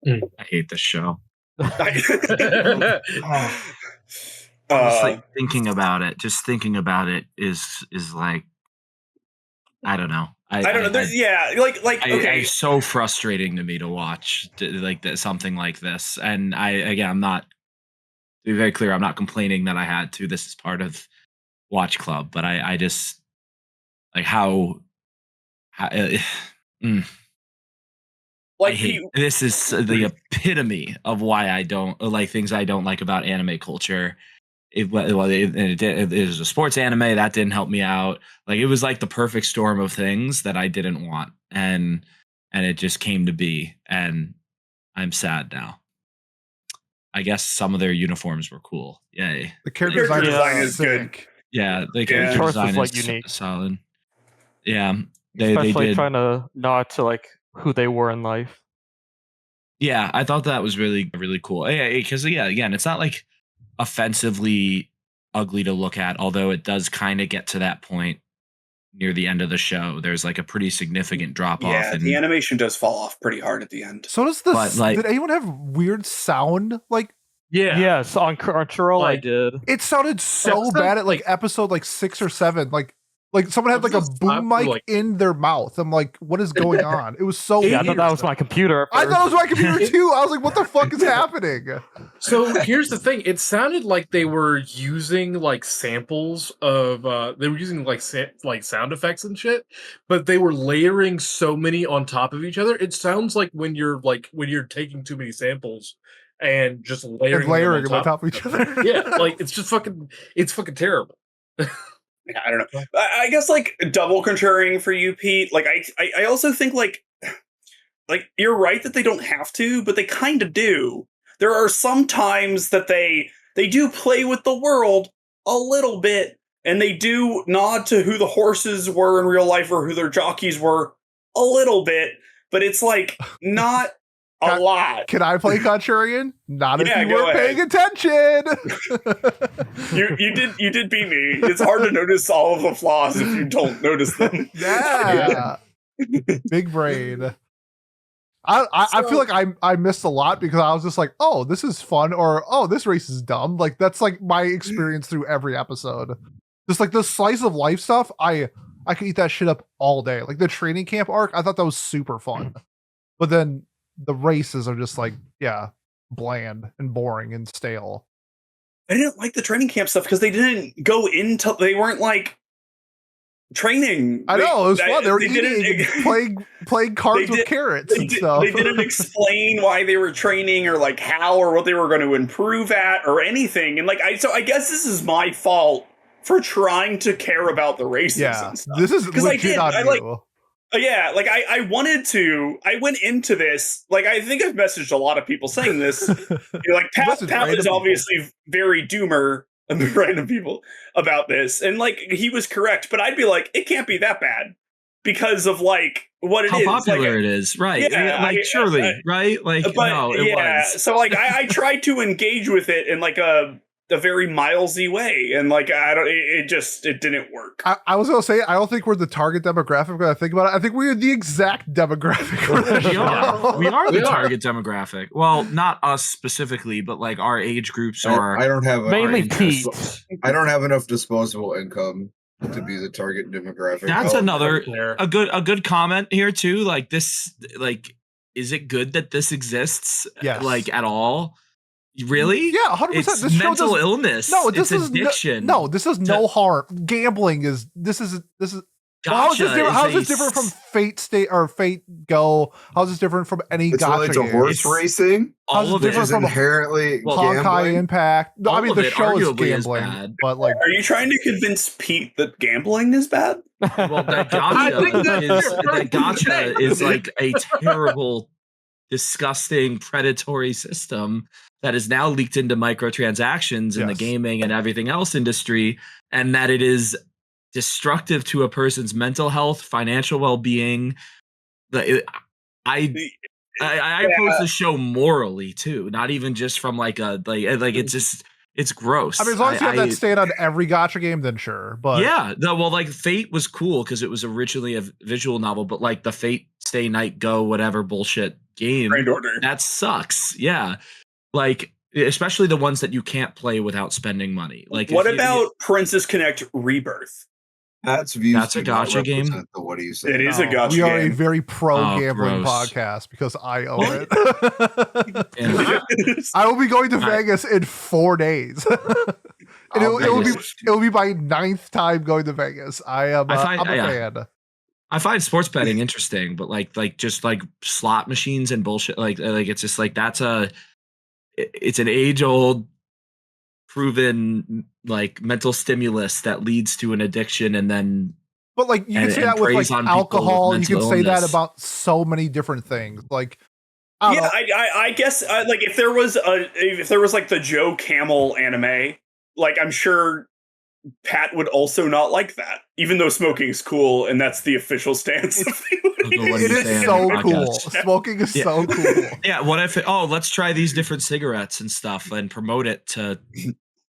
Speaker 2: I hate this show.
Speaker 3: Just
Speaker 2: like thinking about it is like, I don't know. I don't know.
Speaker 3: Okay.
Speaker 2: It's so frustrating to me to watch like something like this. And I'm not, to be very clear, I'm not complaining that I had to. This is part of Watch Club, but I just like how this is the epitome of why I don't like things I don't like about anime culture. It is a sports anime that didn't help me out. Like it was like the perfect storm of things that I didn't want, and it just came to be, and I'm sad now. I guess some of their uniforms were cool. Yay!
Speaker 1: The character design is good.
Speaker 2: Yeah, the character design
Speaker 6: like
Speaker 2: is
Speaker 6: unique.
Speaker 2: solid. Yeah,
Speaker 6: especially
Speaker 2: they did.
Speaker 6: Trying to nod to like who they were in life.
Speaker 2: Yeah, I thought that was really, really cool. Yeah, because again, it's not like offensively ugly to look at, although it does kind of get to that point near the end of the show. There's like a pretty significant drop off.
Speaker 3: Yeah, the animation does fall off pretty hard at the end.
Speaker 1: So does did anyone have weird sound? Like,
Speaker 6: yes, on Crunchyroll I did.
Speaker 1: It sounded so bad at like episode like 6 or 7. Like someone had like a boom mic in their mouth. I'm like, what is going on? It was so weird.
Speaker 6: I thought that was my computer.
Speaker 1: I thought it was my computer too. I was like, what the fuck is happening?
Speaker 4: So here's the thing. It sounded like they were using like samples of they were using like sound effects and shit, but they were layering so many on top of each other. It sounds like when you're taking too many samples and just layering them on top of each other. Yeah, like it's fucking terrible.
Speaker 3: Yeah, I don't know. I guess like double contrarian for you, Pete. Like I also think like you're right that they don't have to, but they kind of do. There are some times that they do play with the world a little bit, and they do nod to who the horses were in real life or who their jockeys were a little bit, but it's like not a lot.
Speaker 1: Can I play Contrarian? Not if you weren't paying attention.
Speaker 3: You did beat me. It's hard to notice all of the flaws if you don't notice them.
Speaker 1: Yeah. Big brain. I feel like I missed a lot because I was just like, oh, this is fun, or oh, this race is dumb. Like that's like my experience through every episode. Just like the slice of life stuff, I could eat that shit up all day. Like the training camp arc, I thought that was super fun. But then the races are just like, bland and boring and stale.
Speaker 3: I didn't like the training camp stuff because they weren't like training.
Speaker 1: I know, it was fun. They were eating and playing cards with carrots and stuff.
Speaker 3: They didn't explain why they were training or like how or what they were going to improve at or anything. And like, so I guess this is my fault for trying to care about the races and stuff.
Speaker 1: This is legit on you.
Speaker 3: Yeah, like I went into this, like I think I've messaged a lot of people saying this. Like Pat is obviously very doomer and random people about this. And like he was correct, but I'd be like, it can't be that bad because of like what it is.
Speaker 2: How popular it is, right?
Speaker 3: Yeah,
Speaker 2: like surely, right? Like no, it was.
Speaker 3: So like I tried to engage with it in like a very milesy way, and like it didn't work.
Speaker 1: I was gonna say I don't think we're the target demographic when I think about it. I think we're the exact demographic.
Speaker 2: We are the target demographic. Well, not us specifically, but like our age groups are.
Speaker 5: I don't have
Speaker 6: mainly teens.
Speaker 5: I don't have enough disposable income to be the target demographic.
Speaker 2: That's a good comment here too. Like this, like, is it good that this exists?
Speaker 1: Yes.
Speaker 2: Like at all? Really?
Speaker 1: Yeah, 100%.
Speaker 2: It's
Speaker 1: This show
Speaker 2: mental
Speaker 1: doesn't-
Speaker 2: illness.
Speaker 1: No, this
Speaker 2: it's
Speaker 1: is
Speaker 2: addiction.
Speaker 1: No, this is no harm. Gambling is. This is. Well, how is this
Speaker 2: Gacha
Speaker 1: different? How is
Speaker 2: a
Speaker 1: this different from Fate State or Fate Go? How is this different from any
Speaker 5: It's
Speaker 1: Gacha
Speaker 5: related to
Speaker 1: game?
Speaker 5: horse
Speaker 2: It's
Speaker 5: racing,
Speaker 1: How's
Speaker 2: all
Speaker 1: it
Speaker 2: of it
Speaker 5: which
Speaker 1: different
Speaker 5: is
Speaker 1: from
Speaker 5: inherently
Speaker 2: Well,
Speaker 1: Honkai
Speaker 5: gambling.
Speaker 1: Impact. No, I
Speaker 2: All
Speaker 1: mean
Speaker 2: of
Speaker 1: the
Speaker 2: it
Speaker 1: show is
Speaker 2: arguably is
Speaker 1: gambling,
Speaker 2: bad.
Speaker 1: but like
Speaker 3: Are you trying to convince Pete that gambling is bad?
Speaker 2: Well, that
Speaker 4: I think
Speaker 2: Gacha is like a terrible, disgusting, predatory system that is now leaked into microtransactions in the
Speaker 1: Yes.
Speaker 2: gaming and everything else industry, and that it is destructive to a person's mental health, financial well-being. I approach the show morally too, not even just from like it's gross.
Speaker 1: I mean, as long as you have that stand on every Gacha game, then sure. But
Speaker 2: yeah, like Fate was cool because it was originally a visual novel, but like the Fate Stay Night Go whatever bullshit game,
Speaker 3: Grand Order.
Speaker 2: that sucks. Yeah, like especially the ones that you can't play without spending money. Like,
Speaker 3: What about Princess Connect Rebirth?
Speaker 5: That's views.
Speaker 2: That's a
Speaker 5: do not
Speaker 2: gacha game?
Speaker 5: represent the what do you say?
Speaker 3: It is a
Speaker 1: no,
Speaker 3: gacha
Speaker 1: we are a
Speaker 3: game.
Speaker 1: very pro
Speaker 2: Oh,
Speaker 1: gambling
Speaker 2: gross.
Speaker 1: podcast because I own
Speaker 2: What?
Speaker 1: it.
Speaker 2: And
Speaker 1: I will be going to
Speaker 2: I-
Speaker 1: Vegas in 4 days. And
Speaker 5: I'll
Speaker 1: it will be my 9th time going to Vegas. I'm a fan.
Speaker 2: I find sports betting interesting, but like just like slot machines and bullshit, like it's just like it's an age old proven like mental stimulus that leads to an addiction, and then
Speaker 1: But like you can
Speaker 2: and-
Speaker 1: say
Speaker 2: and
Speaker 1: that with
Speaker 2: preys
Speaker 1: like
Speaker 2: on people with
Speaker 1: alcohol. You can
Speaker 2: mental
Speaker 1: say that
Speaker 2: illness.
Speaker 1: about so many different things. Like I don't
Speaker 3: Yeah,
Speaker 1: know.
Speaker 3: I guess like if there was like the Joe Camel anime, like I'm sure Pat would also not like that, even though smoking is cool and that's the official stance. Of
Speaker 2: What do
Speaker 1: It
Speaker 2: you
Speaker 1: is
Speaker 2: say on
Speaker 1: so
Speaker 2: the
Speaker 1: cool.
Speaker 2: podcast?
Speaker 1: Smoking is
Speaker 2: Yeah.
Speaker 1: so cool.
Speaker 2: Yeah, what if let's try these different cigarettes and stuff and promote it to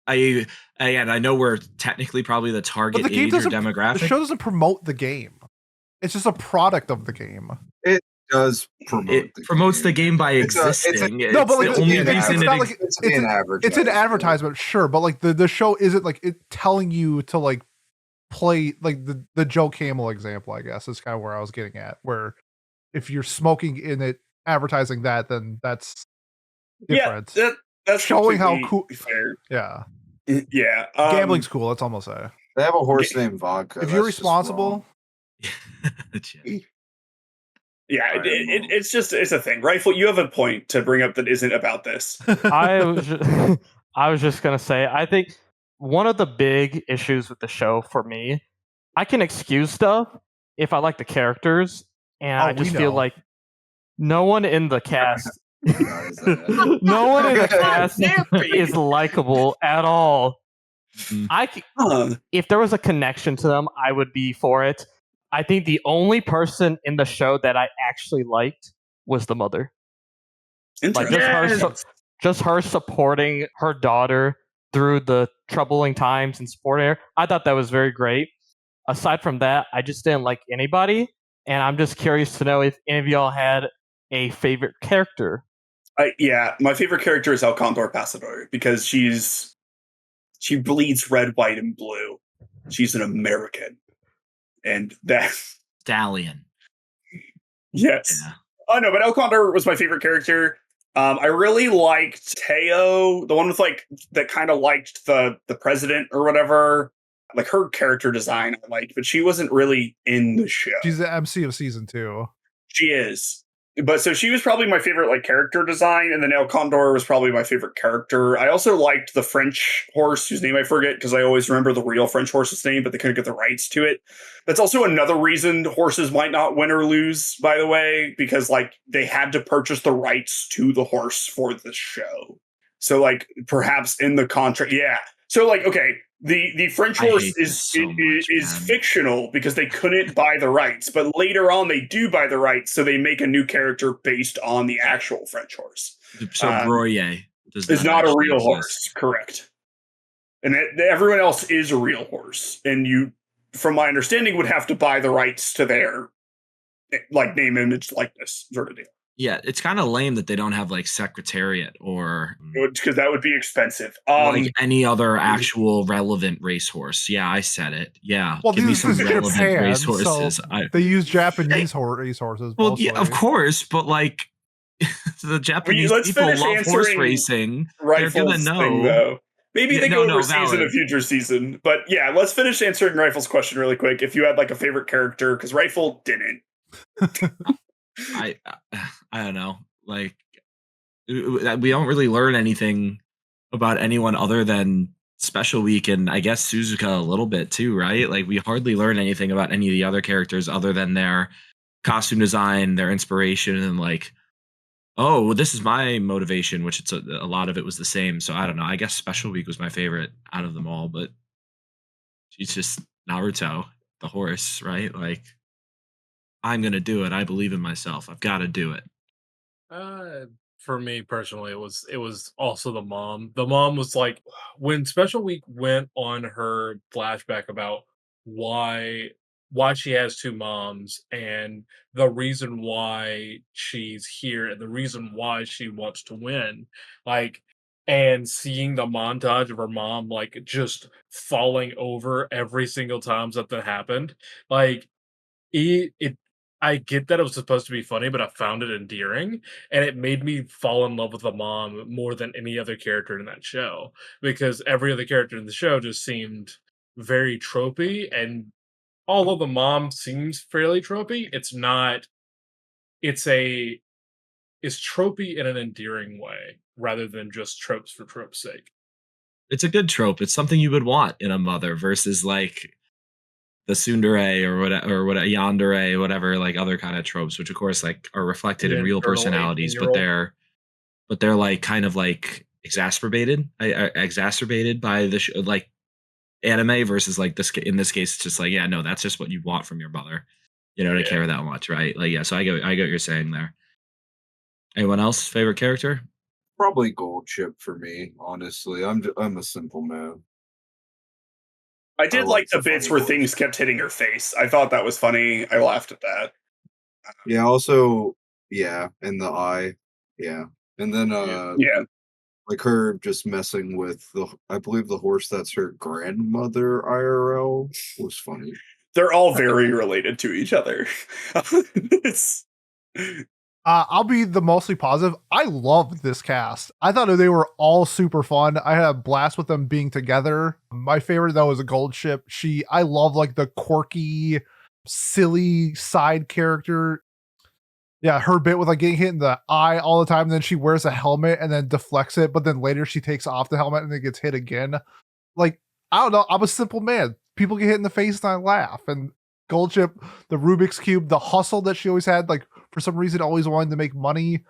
Speaker 2: I know we're technically probably the target
Speaker 1: But the game
Speaker 2: age or
Speaker 1: doesn't. The
Speaker 2: demographic.
Speaker 1: show doesn't promote the game. It's just a product of the game.
Speaker 5: Does promote
Speaker 2: It promotes the game by
Speaker 5: It's a-
Speaker 2: existing.
Speaker 1: No, but, like,
Speaker 2: the
Speaker 1: the-
Speaker 2: only
Speaker 1: it's
Speaker 2: reason
Speaker 1: not
Speaker 2: it
Speaker 1: like
Speaker 5: It's an advertisement.
Speaker 1: It's an advertisement, sure, but like the show isn't like it telling you to like play like the Joe Camel example, I guess, is kind of where I was getting at. Where if you're smoking in it, advertising that, then that's different.
Speaker 3: Yeah, that's
Speaker 1: Showing how
Speaker 3: completely
Speaker 1: cool-
Speaker 3: fair.
Speaker 1: Yeah,
Speaker 3: Yeah,
Speaker 1: gambling's cool. That's almost say.
Speaker 5: They have a horse named Vodka.
Speaker 1: If you're
Speaker 5: that's just
Speaker 1: responsible,
Speaker 5: wrong.
Speaker 3: yeah,
Speaker 5: I don't know.
Speaker 3: it's a thing. Rightful, you have a point to bring up that isn't about this.
Speaker 6: I was just gonna say, I think one of the big issues with the show for me, I can excuse stuff if I like the characters, and
Speaker 1: Oh,
Speaker 6: I
Speaker 1: we
Speaker 6: just feel
Speaker 1: know.
Speaker 6: like no one in the cast,
Speaker 5: Guys, that-
Speaker 6: no one in the cast is likable at all.
Speaker 2: Mhm.
Speaker 3: Huh.
Speaker 6: If there was a connection to them, I would be for it. I think the only person in the show that I actually liked was the mother. Like
Speaker 3: Interesting.
Speaker 6: just her supporting her daughter through the troubling times and supporting her. I thought that was very great. Aside from that, I just didn't like anybody, and I'm just curious to know if any of y'all had a favorite character.
Speaker 3: Yeah, my favorite character is El Condor Pasador because she bleeds red, white, and blue. She's an American, and that
Speaker 2: Stallion.
Speaker 3: yes.
Speaker 2: Yeah.
Speaker 3: Oh no, but El Condor was my favorite character. I really liked Teo, the one with like that kind of liked the president or whatever. Like her character design, I liked, but she wasn't really in the show.
Speaker 1: she's the MC of season 2.
Speaker 3: She is. But so she was probably my favorite like character design, and then El Condor was probably my favorite character. I also liked the French horse whose name I forget because I always remember the real French horse's name, but they couldn't get the rights to it. That's also another reason horses might not win or lose, by the way, because like they had to purchase the rights to the horse for the show. So like perhaps in the contract, yeah. So like okay, the French
Speaker 2: I
Speaker 3: horse
Speaker 2: hate
Speaker 3: is
Speaker 2: this so much,
Speaker 3: is
Speaker 2: man.
Speaker 3: fictional because they couldn't buy the rights, but later on they do buy the rights, so they make a new character based on the actual French horse.
Speaker 2: So Broyer
Speaker 3: Is not a real horse, correct? And everyone else is a real horse, and you, from my understanding, would have to buy the rights to their like name, image, likeness sort of deal.
Speaker 2: Yeah, it's kind of lame that they don't have like Secretariat or
Speaker 3: Because that would be expensive.
Speaker 2: like any other actual relevant racehorse. Yeah, I said it. Yeah,
Speaker 1: Well,
Speaker 2: give me
Speaker 1: this
Speaker 2: some
Speaker 1: is
Speaker 2: relevant
Speaker 1: Japan,
Speaker 2: racehorses.
Speaker 1: so they use Japanese racehorses.
Speaker 2: Well, yeah, of
Speaker 1: mostly.
Speaker 2: course, but like the Japanese
Speaker 3: let's
Speaker 2: people
Speaker 3: finish
Speaker 2: love horse
Speaker 3: answering
Speaker 2: racing. They're gonna
Speaker 3: Rifle's
Speaker 2: know.
Speaker 3: thing, though. Maybe
Speaker 2: Yeah,
Speaker 3: they
Speaker 2: no,
Speaker 3: go
Speaker 2: no,
Speaker 3: overseas in a
Speaker 2: valid.
Speaker 3: future season. But yeah, let's finish answering Rifle's question really quick. If you had like a favorite character, because Rifle didn't.
Speaker 2: I don't know. Like, we don't really learn anything about anyone other than Special Week and I guess Suzuka a little bit too, right? Like, we hardly learn anything about any of the other characters other than their costume design, their inspiration, and like, oh, well, this is my motivation, which it's a lot of it was the same. So I don't know. I guess Special Week was my favorite out of them all, but she's just Naruto, the horse, right? Like, I'm gonna do it. I believe in myself. I've got to do it.
Speaker 4: For me personally, it was also the mom. The mom was like, when Special Week went on her flashback about why she has two moms and the reason why she's here and the reason why she wants to win, like, and seeing the montage of her mom like just falling over every single time something happened, like it I get that it was supposed to be funny, but I found it endearing, and it made me fall in love with the mom more than any other character in that show, because every other character in the show just seemed very tropey, and although the mom seems fairly tropey, it's not it's a it's tropey in an endearing way rather than just tropes for trope's sake.
Speaker 2: It's a good trope. It's something you would want in a mother versus like the tsundere or what yandere, whatever, like other kind of tropes, which of course like are reflected in real
Speaker 4: Internal
Speaker 2: personalities, but
Speaker 4: 18-year-old.
Speaker 2: they're like kind of like exacerbated by the like anime versus like this in this case it's just like, yeah, no, that's just what you want from your mother, to
Speaker 4: Yeah.
Speaker 2: care that much, right? Like, yeah, so I get what you're saying there. Anyone else favorite character?
Speaker 5: Probably Gold Chip for me, honestly. I'm a simple man.
Speaker 3: I did like the
Speaker 5: the
Speaker 3: bits
Speaker 5: funny
Speaker 3: where
Speaker 5: voice.
Speaker 3: things kept hitting her face. I thought that was funny. I laughed at that.
Speaker 5: Yeah, also, yeah, and the eye. Yeah. And then
Speaker 3: Yeah,
Speaker 5: like her just messing with I believe the horse that's her grandmother IRL was funny.
Speaker 3: they're all very related to each other. It's
Speaker 1: I'll be the mostly positive. I loved this cast. I thought they were all super fun. I had a blast with them being together. My favorite though is a Gold Ship. I love like the quirky, silly side character. Yeah, her bit with like getting hit in the eye all the time, and then she wears a helmet and then deflects it, but then later she takes off the helmet and then gets hit again. Like, I don't know. I'm a simple man. People get hit in the face and I laugh. And Gold Chip, the Rubik's Cube, the hustle that she always had, like for some reason always wanting to make money.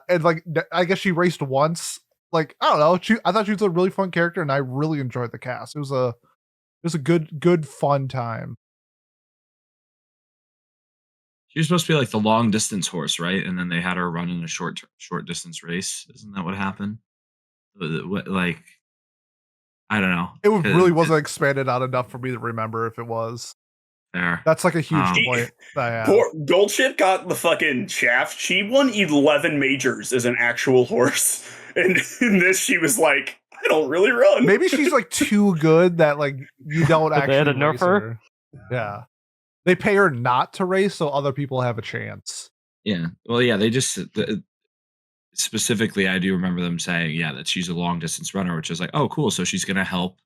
Speaker 1: And like I guess she raced once. Like, I don't know. I thought she was a really fun character and I really enjoyed the cast. It was a good fun time.
Speaker 2: She was supposed to be like the long distance horse, right? And then they had her run in a short distance race. Isn't that what happened? Like, I don't know.
Speaker 1: It really wasn't expanded out enough for me to remember if it was.
Speaker 2: There.
Speaker 1: That's like a huge complaint that I have.
Speaker 3: poor Goldship got the fucking shaft. She won 11 majors as an actual horse, and in this she was like, I don't really run.
Speaker 1: Maybe she's like too good that like you don't
Speaker 6: But
Speaker 1: actually
Speaker 6: they had to nerf
Speaker 1: race
Speaker 6: her?
Speaker 1: Yeah. They pay her not to race so other people have a chance.
Speaker 2: Yeah. Well, yeah, they just specifically, I do remember them saying, yeah, that she's a long distance runner, which is like, oh, cool. So she's going to help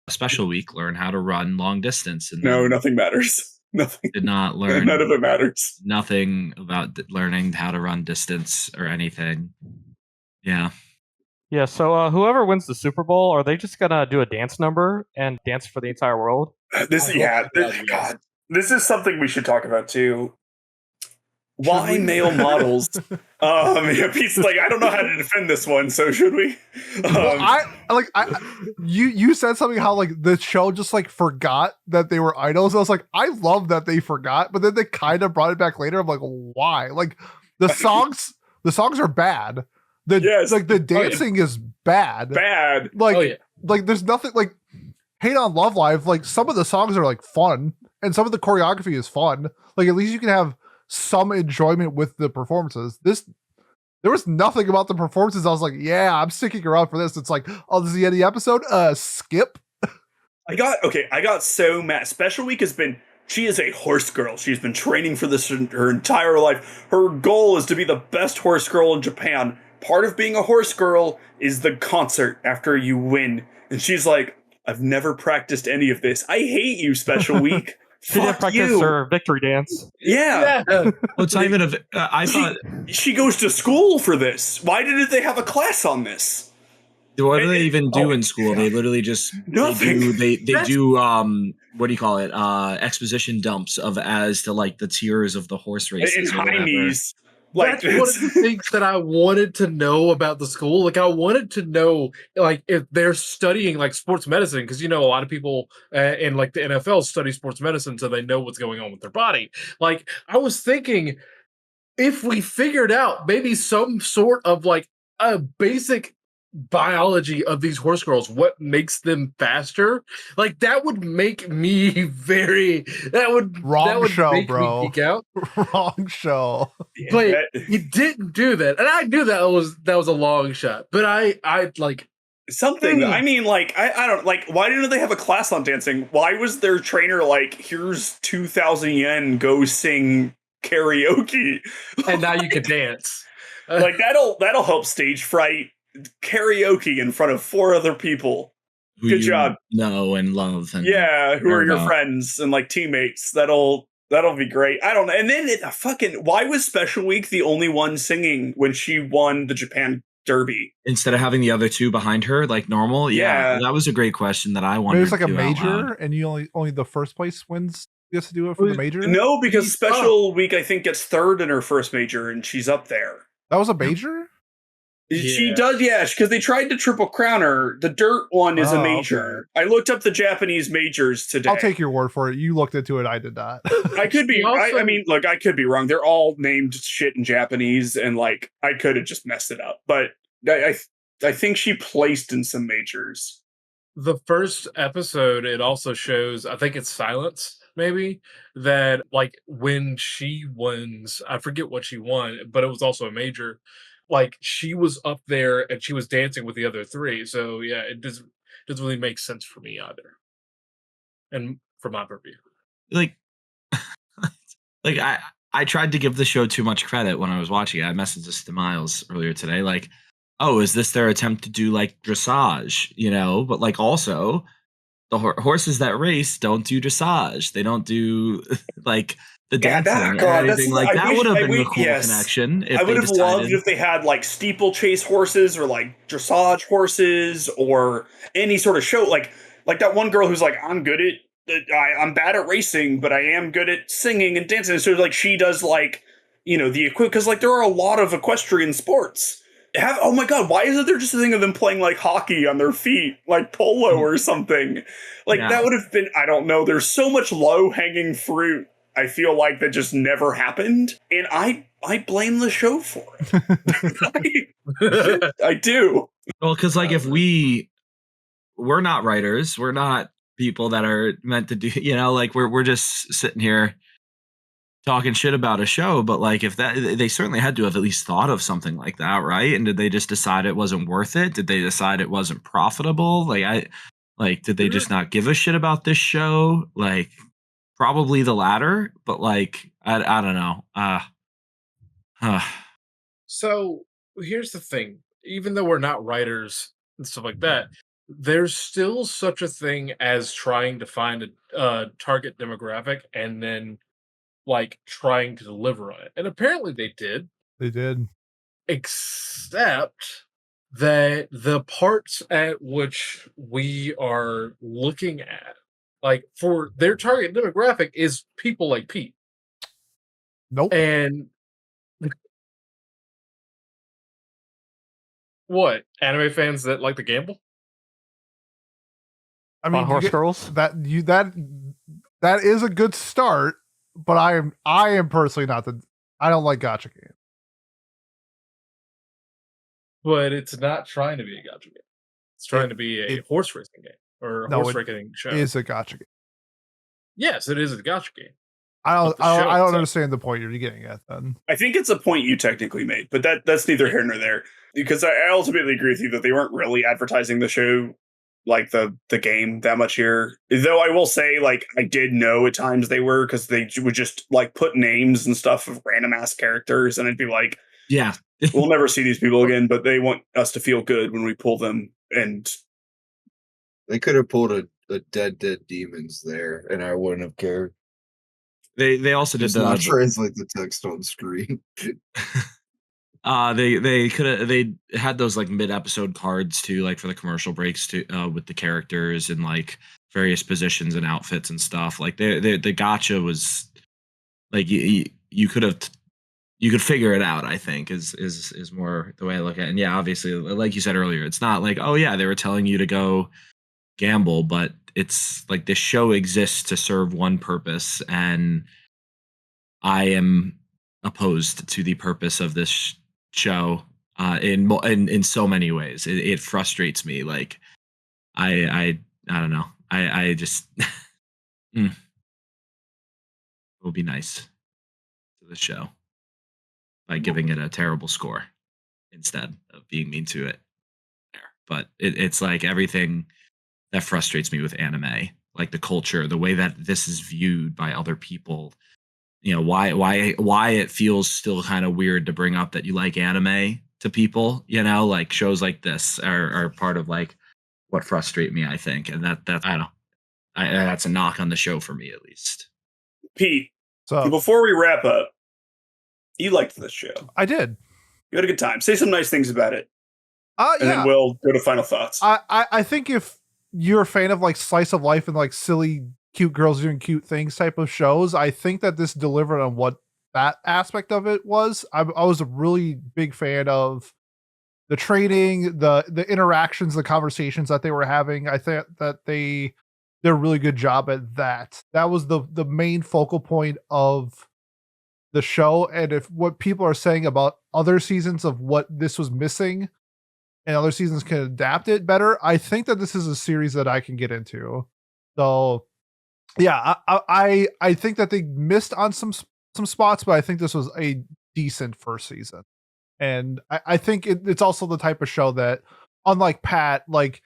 Speaker 2: a Special Week learn how to run long distance. And
Speaker 3: No,
Speaker 2: then
Speaker 3: nothing matters. Nothing.
Speaker 2: did not learn
Speaker 3: None of it matters.
Speaker 2: nothing about learning how to run distance or anything. Yeah.
Speaker 6: Yeah, so whoever wins the Super Bowl, are they just gonna do a dance number and dance for the entire world?
Speaker 3: This,
Speaker 4: I hope
Speaker 3: yeah,
Speaker 4: to
Speaker 3: this,
Speaker 4: God, yes.
Speaker 3: God, this is something we should talk about too. Why
Speaker 1: Should we?
Speaker 3: male models? Yeah, Pete's like, I don't know how to defend this one, so should we?
Speaker 1: Well, you said something how like the show just like forgot that they were idols. I was like, I love that they forgot, but then they kind of brought it back later. I'm like, why? Like the songs are bad.
Speaker 3: Yes.
Speaker 1: Like the dancing is bad.
Speaker 3: Bad.
Speaker 1: Like
Speaker 4: Oh, yeah.
Speaker 1: like there's nothing like Hate on Love Live. Like some of the songs are like fun, and some of the choreography is fun. Like at least you can have some enjoyment with the performances. There was nothing about the performances. I was like, yeah, I'm sticking around for this. It's like, oh, this is the end of the episode. Skip.
Speaker 3: I got so mad. Special Week has been She is a horse girl. She's been training for this her entire life. Her goal is to be the best horse girl in Japan. Part of being a horse girl is the concert after you win. And she's like, I've never practiced any of this. I hate you, Special Week.
Speaker 6: She didn't
Speaker 3: Fuck
Speaker 6: practice
Speaker 3: you.
Speaker 6: her victory dance.
Speaker 3: Yeah.
Speaker 2: Well, it's not even I
Speaker 3: She-
Speaker 2: thought,
Speaker 3: She goes to school for this. Why didn't they have a class on this?
Speaker 2: what do they even do
Speaker 3: Oh,
Speaker 2: in school?
Speaker 3: yeah.
Speaker 2: They literally just
Speaker 3: Nothing.
Speaker 2: they
Speaker 3: That's-
Speaker 2: do what do you call it? Exposition dumps of as to like the tiers of the horse
Speaker 3: In
Speaker 2: races or
Speaker 3: high
Speaker 2: whatever.
Speaker 3: knees. Like,
Speaker 4: That's one of the things that I wanted to know about the school. Like, I wanted to know, like, if they're studying like sports medicine, because a lot of people in like the NFL study sports medicine, so they know what's going on with their body. Like, I was thinking, if we figured out maybe some sort of like a basic biology of these horse girls, what makes them faster, like that would make me that would
Speaker 1: show,
Speaker 4: make
Speaker 1: bro.
Speaker 4: me geek out.
Speaker 1: Wrong show.
Speaker 3: yeah,
Speaker 4: But
Speaker 3: that-
Speaker 4: he didn't do that, and I knew that was a long shot. But I like
Speaker 3: something. I mean, like, I don't like. Why didn't they have a class on dancing? Why was their trainer like, "Here's 2,000 yen. Go sing karaoke."
Speaker 4: and now you can dance.
Speaker 3: Like that'll help stage fright. Karaoke in front of 4 other people.
Speaker 2: Who
Speaker 3: Good
Speaker 2: you
Speaker 3: job.
Speaker 2: know and love. And
Speaker 3: Yeah, who
Speaker 2: care
Speaker 3: are your
Speaker 2: about.
Speaker 3: friends and like teammates. That'll be great. I don't know. And then why was Special Week the only one singing when she won the Japan Derby?
Speaker 2: Instead of having the other two behind her like normal. Yeah,
Speaker 3: Yeah.
Speaker 2: that was a great question that I wondered.
Speaker 1: Maybe it's like a
Speaker 2: too out
Speaker 1: major,
Speaker 2: loud.
Speaker 1: and you only the first place wins gets to do it for the major.
Speaker 3: No, because
Speaker 4: He's
Speaker 3: Special Week I think gets 3rd in her first major and she's up there.
Speaker 1: That was a major.
Speaker 3: She
Speaker 4: Yeah.
Speaker 3: does, yeah, because they tried to triple crown her. The dirt one is a
Speaker 1: Oh,
Speaker 3: major. I looked up the Japanese majors today.
Speaker 1: I'll take your word for it. You looked into it. I did not.
Speaker 3: I could be.
Speaker 4: She also-
Speaker 3: I mean, look, I could be wrong. They're all named shit in Japanese, and like I could have just messed it up. But I think she placed in some majors.
Speaker 4: The first episode, it also shows, I think it's Silence, maybe, that like when she wins, I forget what she won, but it was also a major. Like she was up there and she was dancing with the other 3. So yeah, it doesn't really make sense for me either. And from my purview.
Speaker 2: Like like I tried to give the show too much credit when I was watching it. I messaged this to Miles earlier today, like, oh, is this their attempt to do like dressage, but like also the horses that race don't do dressage. They don't do like the
Speaker 3: Yeah,
Speaker 2: dancing or
Speaker 3: God,
Speaker 2: anything like
Speaker 3: I
Speaker 2: that.
Speaker 3: wish-
Speaker 2: Would have
Speaker 3: I
Speaker 2: been a
Speaker 3: wish-
Speaker 2: cool
Speaker 3: yes.
Speaker 2: connection. If
Speaker 3: I would
Speaker 2: they
Speaker 3: have loved
Speaker 2: decided-
Speaker 3: if they had like steeplechase horses or like dressage horses or any sort of show. Like that one girl who's like, I'm good at, I'm bad at racing, but I am good at singing and dancing. So like she does like, the because like there are a lot of equestrian sports. Oh my god, why isn't there just a thing of them playing like hockey on their feet, like polo or something? Like
Speaker 2: Yeah.
Speaker 3: that would have been, I don't know. There's so much low hanging fruit. I feel like that just never happened, and I blame the show for it. I do.
Speaker 2: Well, because like if we're not writers, we're not people that are meant to do, like we're just sitting here talking shit about a show, but like if that, they certainly had to have at least thought of something like that, right? And did they just decide it wasn't worth it? Did they decide it wasn't profitable? Did they just not give a shit about this show? Like probably the latter, but like I don't know.
Speaker 4: So here's the thing. Even though we're not writers and stuff like that, there's still such a thing as trying to find a target demographic and then like trying to deliver on it. And apparently they did,
Speaker 1: They did.
Speaker 4: except that the parts at which we are looking at, like for their target demographic, is people like Pete.
Speaker 1: Nope.
Speaker 4: And what? Anime fans that like to gamble?
Speaker 1: I
Speaker 6: On
Speaker 1: mean,
Speaker 6: horse girls.
Speaker 1: that is a good start, but I am personally not I don't like gacha games.
Speaker 4: But it's not trying to be a gacha game. It's trying to be a
Speaker 1: it-
Speaker 4: horse racing game or a
Speaker 1: No,
Speaker 4: horse
Speaker 1: it
Speaker 4: racing show.
Speaker 1: Is a gacha game.
Speaker 4: Yes, it is a gacha game.
Speaker 1: I
Speaker 4: But
Speaker 1: don't
Speaker 4: the
Speaker 1: I
Speaker 4: show
Speaker 1: don't
Speaker 4: itself-
Speaker 1: understand the point you're getting at then.
Speaker 3: I think it's a point you technically made, but that's neither here nor there. Because I ultimately agree with you that they weren't really advertising the show like the game that much here. Though I will say, like, I did know at times they were, because they would just like put names and stuff of random ass characters, and I'd be like,
Speaker 2: Yeah.
Speaker 3: we'll never see these people again, but they want us to feel good when we pull them. And
Speaker 5: They could have pulled a dead demons there, and I wouldn't have cared.
Speaker 2: They also did
Speaker 5: Just not translate the text on screen.
Speaker 2: they could have they had those like mid-episode cards too, like for the commercial breaks too, with the characters and like various positions and outfits and stuff. Like the gacha was like you could have you could figure it out, I think, is more the way I look at it. And yeah, obviously, like you said earlier, it's not like, oh yeah, they were telling you to go gamble, but it's like this show exists to serve one purpose, and I am opposed to the purpose of this show in so many ways. It frustrates me. Like I don't know. I just it will be nice to the show by giving it a terrible score instead of being mean to it. But it's like everything that frustrates me with anime, like the culture, the way that this is viewed by other people. You know, why it feels still kind of weird to bring up that you like anime to people. You know, like shows like this are part of like what frustrate me, I think, and that I don't know. That's a knock on the show for me, at least.
Speaker 3: Pete,
Speaker 1: So
Speaker 3: before we wrap up, you liked this show.
Speaker 1: I did.
Speaker 3: You had a good time. Say some nice things about it, and
Speaker 1: Yeah.
Speaker 3: then we'll go to final thoughts.
Speaker 1: I think if you're a fan of like slice of life and like silly, cute girls doing cute things type of shows, I think that this delivered on what that aspect of it was. I was a really big fan of the training, the interactions, the conversations that they were having. I think that they did a really good job at that. That was the main focal point of the show. And if what people are saying about other seasons of what this was missing and other seasons can adapt it better, I think that this is a series that I can get into. So yeah, I think that they missed on some spots, but I think this was a decent first season. And I think it's also the type of show that, unlike Pat, like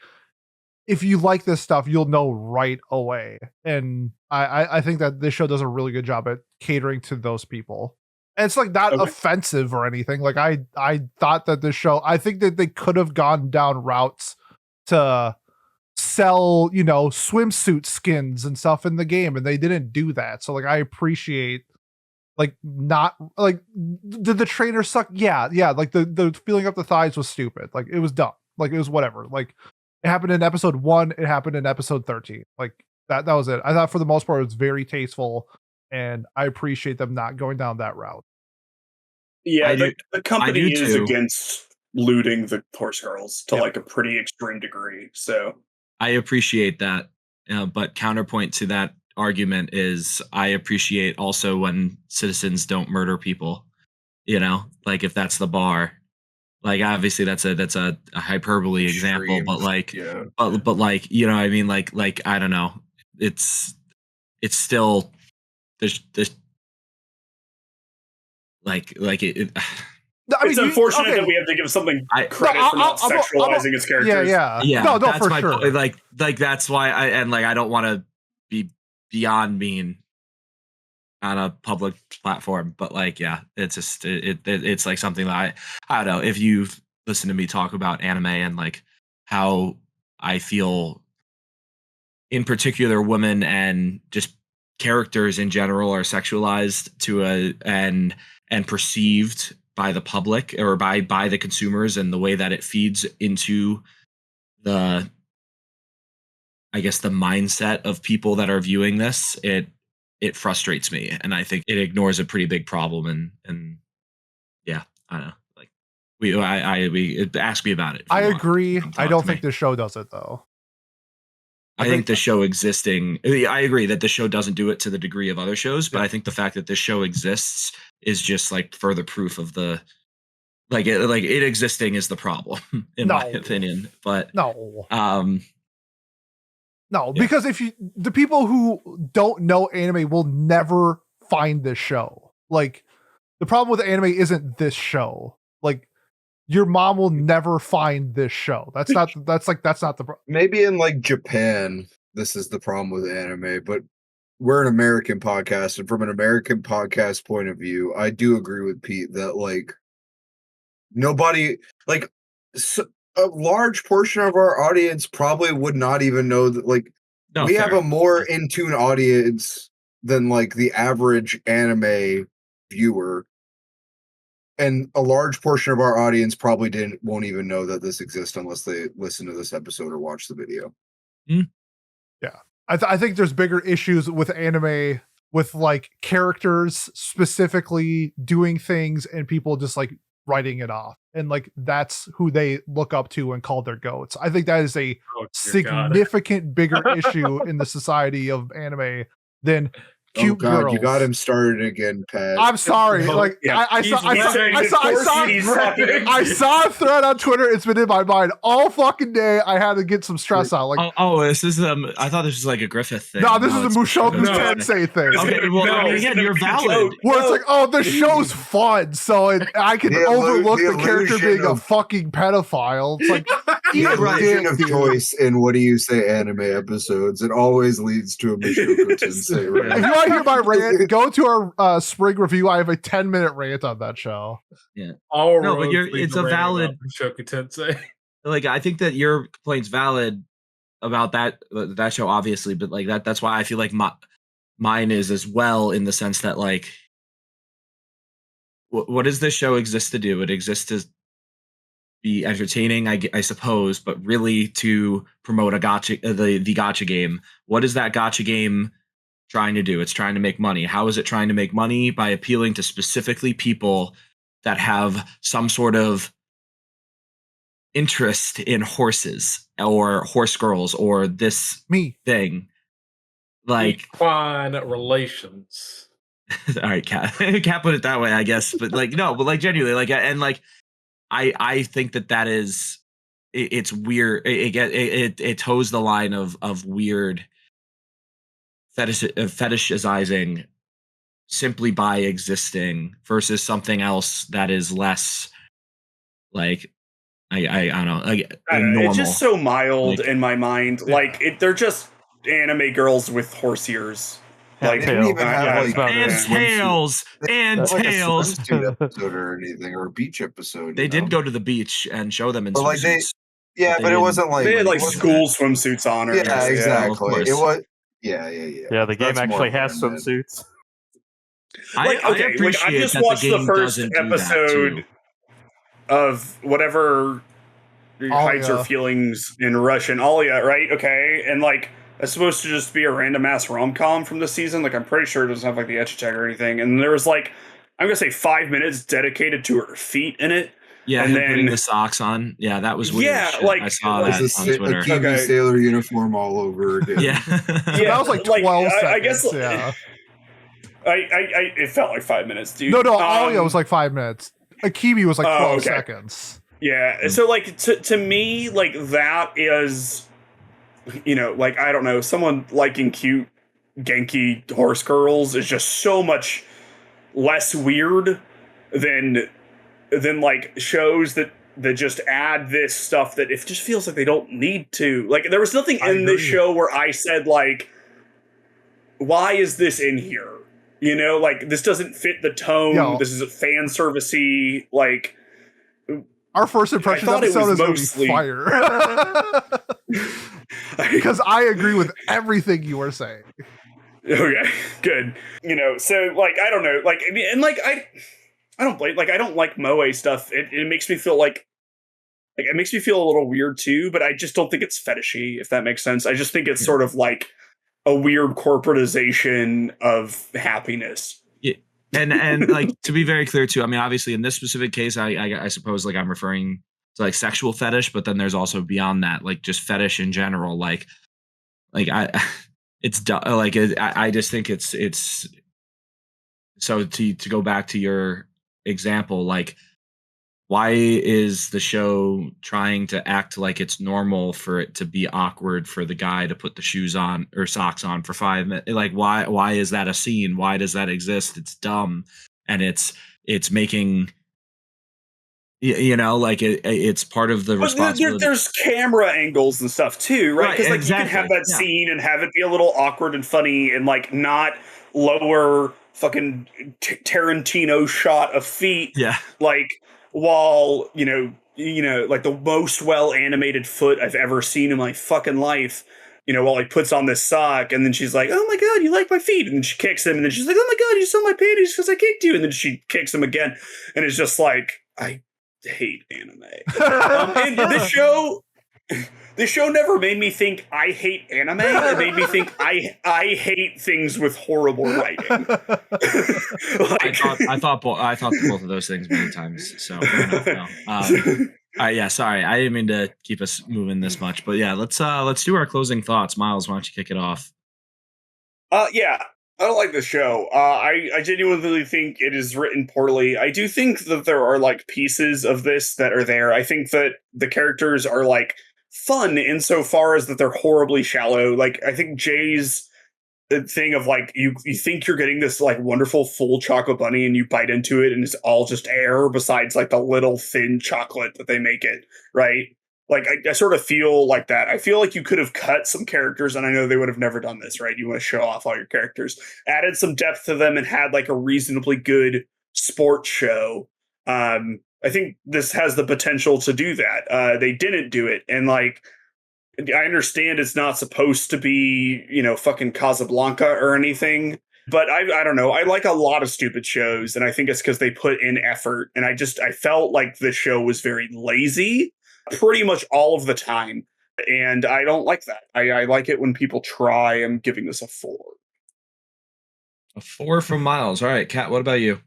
Speaker 1: if you like this stuff, you'll know right away. And I think that this show does a really good job at catering to those people. And it's like not offensive or anything. Like I thought that this show, I think that they could have gone down routes to sell, you know, swimsuit skins and stuff in the game, and they didn't do that. So like I appreciate like not like did the trainer suck? Yeah, like the feeling up the thighs was stupid. Like it was dumb. Like it was whatever. Like it happened in episode 1, it happened in episode 13. Like that was it. I thought for the most part it was very tasteful, and I appreciate them not going down that route.
Speaker 3: Yeah, the company is against looting the horse girls to like a pretty extreme degree. So
Speaker 2: I appreciate that, but counterpoint to that argument is I appreciate also when citizens don't murder people. You know, like if that's the bar, like obviously that's a hyperbole example, but like, but like, you know what I mean? Like I don't know, it's still there's like it
Speaker 3: I mean, it's unfortunate that we have to give something credit for not sexualizing its characters.
Speaker 2: Yeah.
Speaker 1: No,
Speaker 2: that's
Speaker 1: for
Speaker 2: my
Speaker 1: sure.
Speaker 2: point. Like that's why I don't want to be beyond mean on a public platform, but like, yeah, it's just it's like something that I don't know. If you've listened to me talk about anime and like how I feel, in particular, women and just characters in general are sexualized to and perceived by the public or by the consumers, and the way that it feeds into the, I guess, the mindset of people that are viewing this, it frustrates me, and I think it ignores a pretty big problem. And yeah, I don't know. Like we ask me about it.
Speaker 1: I agree. I don't think the show does it though.
Speaker 2: I think the show existing, I agree that the show doesn't do it to the degree of other shows, but I think the fact that this show exists is just like further proof of the, like it existing is the problem in my opinion. But
Speaker 1: because if the people who don't know anime will never find this show. Like the problem with anime isn't this show. Like your mom will never find this show. That's not the
Speaker 5: Maybe in like Japan, this is the problem with anime, but we're an American podcast, and from an American podcast point of view, I do agree with Pete that like nobody, like a large portion of our audience probably would not even know that like we have a more in tune audience than like the average anime viewer. And a large portion of our audience probably won't even know that this exists unless they listen to this episode or watch the video.
Speaker 1: Yeah. I think there's bigger issues with anime with like characters specifically doing things and people just like writing it off. And like that's who they look up to and call their goats. I think that is a significant bigger issue in the society of anime than cute girls.
Speaker 5: You got him started again, Pat.
Speaker 1: I'm sorry. Like I saw a thread on Twitter. It's been in my mind all fucking day. I had to get some stress out. Like,
Speaker 2: this is I thought this was like a Griffith thing.
Speaker 1: No, this is a Mushoku Tensei thing.
Speaker 2: Okay, well, I mean, again, you're valid.
Speaker 1: Where it's like, oh, the show's fun, so I can overlook the character being a fucking pedophile. It's like
Speaker 5: the illusion of choice in what do you say anime episodes. It always leads to a Mushoku Tensei. Right?
Speaker 1: If you want to hear my rant, go to our spring review. I have a 10-minute rant on that show.
Speaker 2: Yeah. But it's a valid
Speaker 4: Mushoku Tensei.
Speaker 2: Like, I think that your complaint's valid about that show, obviously, but like that's why I feel like mine is as well, in the sense that like, what does this show exist to do? It exists to be entertaining, I suppose, but really to promote a gacha, the gacha game. What is that gacha game trying to do? It's trying to make money. How is it trying to make money? By appealing to specifically people that have some sort of interest in horses or horse girls or this thing. Like
Speaker 4: fun relations.
Speaker 2: All right, Kat put it that way, I guess. But like, no, but like genuinely, like, and like, I think that is, it's weird. It toes the line of weird fetishizing simply by existing versus something else that is less like, I don't know. Like, normal.
Speaker 3: It's just so mild in my mind. Yeah. Like they're just anime girls with horse ears. Like
Speaker 5: they didn't even have
Speaker 2: tails and tails.
Speaker 5: Like a episode or anything, or a beach episode.
Speaker 2: They did go to the beach and show them in swimsuits.
Speaker 5: But it wasn't like
Speaker 3: they had like school swimsuits on. Or
Speaker 5: exactly. It was. Yeah.
Speaker 6: Yeah, the game actually has swimsuits.
Speaker 3: Like, I just watched the first episode of whatever hides her feelings in Russian. Alia, right? Okay, and like. It's supposed to just be a random ass rom-com from the season. Like, I'm pretty sure it doesn't have like the etch tag or anything. And there was like, I'm gonna say 5 minutes dedicated to her feet in it.
Speaker 2: Yeah, and then putting the socks on. Yeah, that was weird. Yeah, like I saw that on Twitter.
Speaker 5: A Kiwi sailor uniform all over again.
Speaker 2: Yeah,
Speaker 1: that was like 12 seconds. I guess.
Speaker 3: Yeah. It felt like 5 minutes, dude.
Speaker 1: No, Alia was like 5 minutes. Akibi was like 12 seconds.
Speaker 3: Yeah, so like to me, like that is. You know, like, I don't know, someone liking cute, Genki horse girls is just so much less weird than like shows that just add this stuff that it just feels like they don't need to. Like, there was nothing in this show where I said, like, why is this in here? You know, like, this doesn't fit the tone. Yo. This is a fan servicey, like.
Speaker 1: Our first impression episode is mostly fire. Because I agree with everything you were saying.
Speaker 3: Okay, good. You know, so like I don't know, like and like I don't blame, like I don't like moe stuff. It makes me feel like it makes me feel a little weird too, but I just don't think it's fetishy, if that makes sense. I just think it's sort of like a weird corporatization of happiness.
Speaker 2: Yeah. And like, to be very clear too, I mean, obviously in this specific case, I suppose like I'm referring to like sexual fetish, but then there's also beyond that, like just fetish in general. Like I just think it's so to go back to your example, like, why is the show trying to act like it's normal for it to be awkward for the guy to put the shoes on or socks on for 5 minutes? Like, why is that a scene? Why does that exist? It's dumb. And it's making You know, like it's part of the
Speaker 3: But
Speaker 2: responsibility.
Speaker 3: there's camera angles and stuff too, right? Because like you can have that scene and have it be a little awkward and funny, and like not lower fucking Tarantino shot of feet,
Speaker 2: Yeah.
Speaker 3: like while you know, like the most well animated foot I've ever seen in my fucking life. You know, while he puts on this sock, and then she's like, "Oh my god, you like my feet?" And then she kicks him, and then she's like, "Oh my god, you saw my panties because I kicked you." And then she kicks him again, and it's just like, I hate anime. And this show never made me think I hate anime. It made me think I hate things with horrible writing.
Speaker 2: I thought both of those things many times. So fair enough. No. Yeah, sorry, I didn't mean to keep us moving this much, but yeah, let's do our closing thoughts. Miles, why don't you kick it off?
Speaker 3: Yeah, I don't like the show. I genuinely think it is written poorly. I do think that there are like pieces of this that are there. I think that the characters are like fun insofar as that they're horribly shallow. Like I think Jay's thing of like you think you're getting this like wonderful full chocolate bunny and you bite into it and it's all just air besides like the little thin chocolate that they make it, right? Like I sort of feel like that. I feel like you could have cut some characters, and I know they would have never done this, right? You want to show off all your characters, added some depth to them, and had like a reasonably good sports show. I think this has the potential to do that. They didn't do it, and like I understand it's not supposed to be, you know, fucking Casablanca or anything, but I don't know. I like a lot of stupid shows, and I think it's because they put in effort. And I felt like the show was very lazy pretty much all of the time. And I don't like that. I like it when people try. I'm giving this a 4.
Speaker 2: A 4 from Miles. All right, Kat, what about you?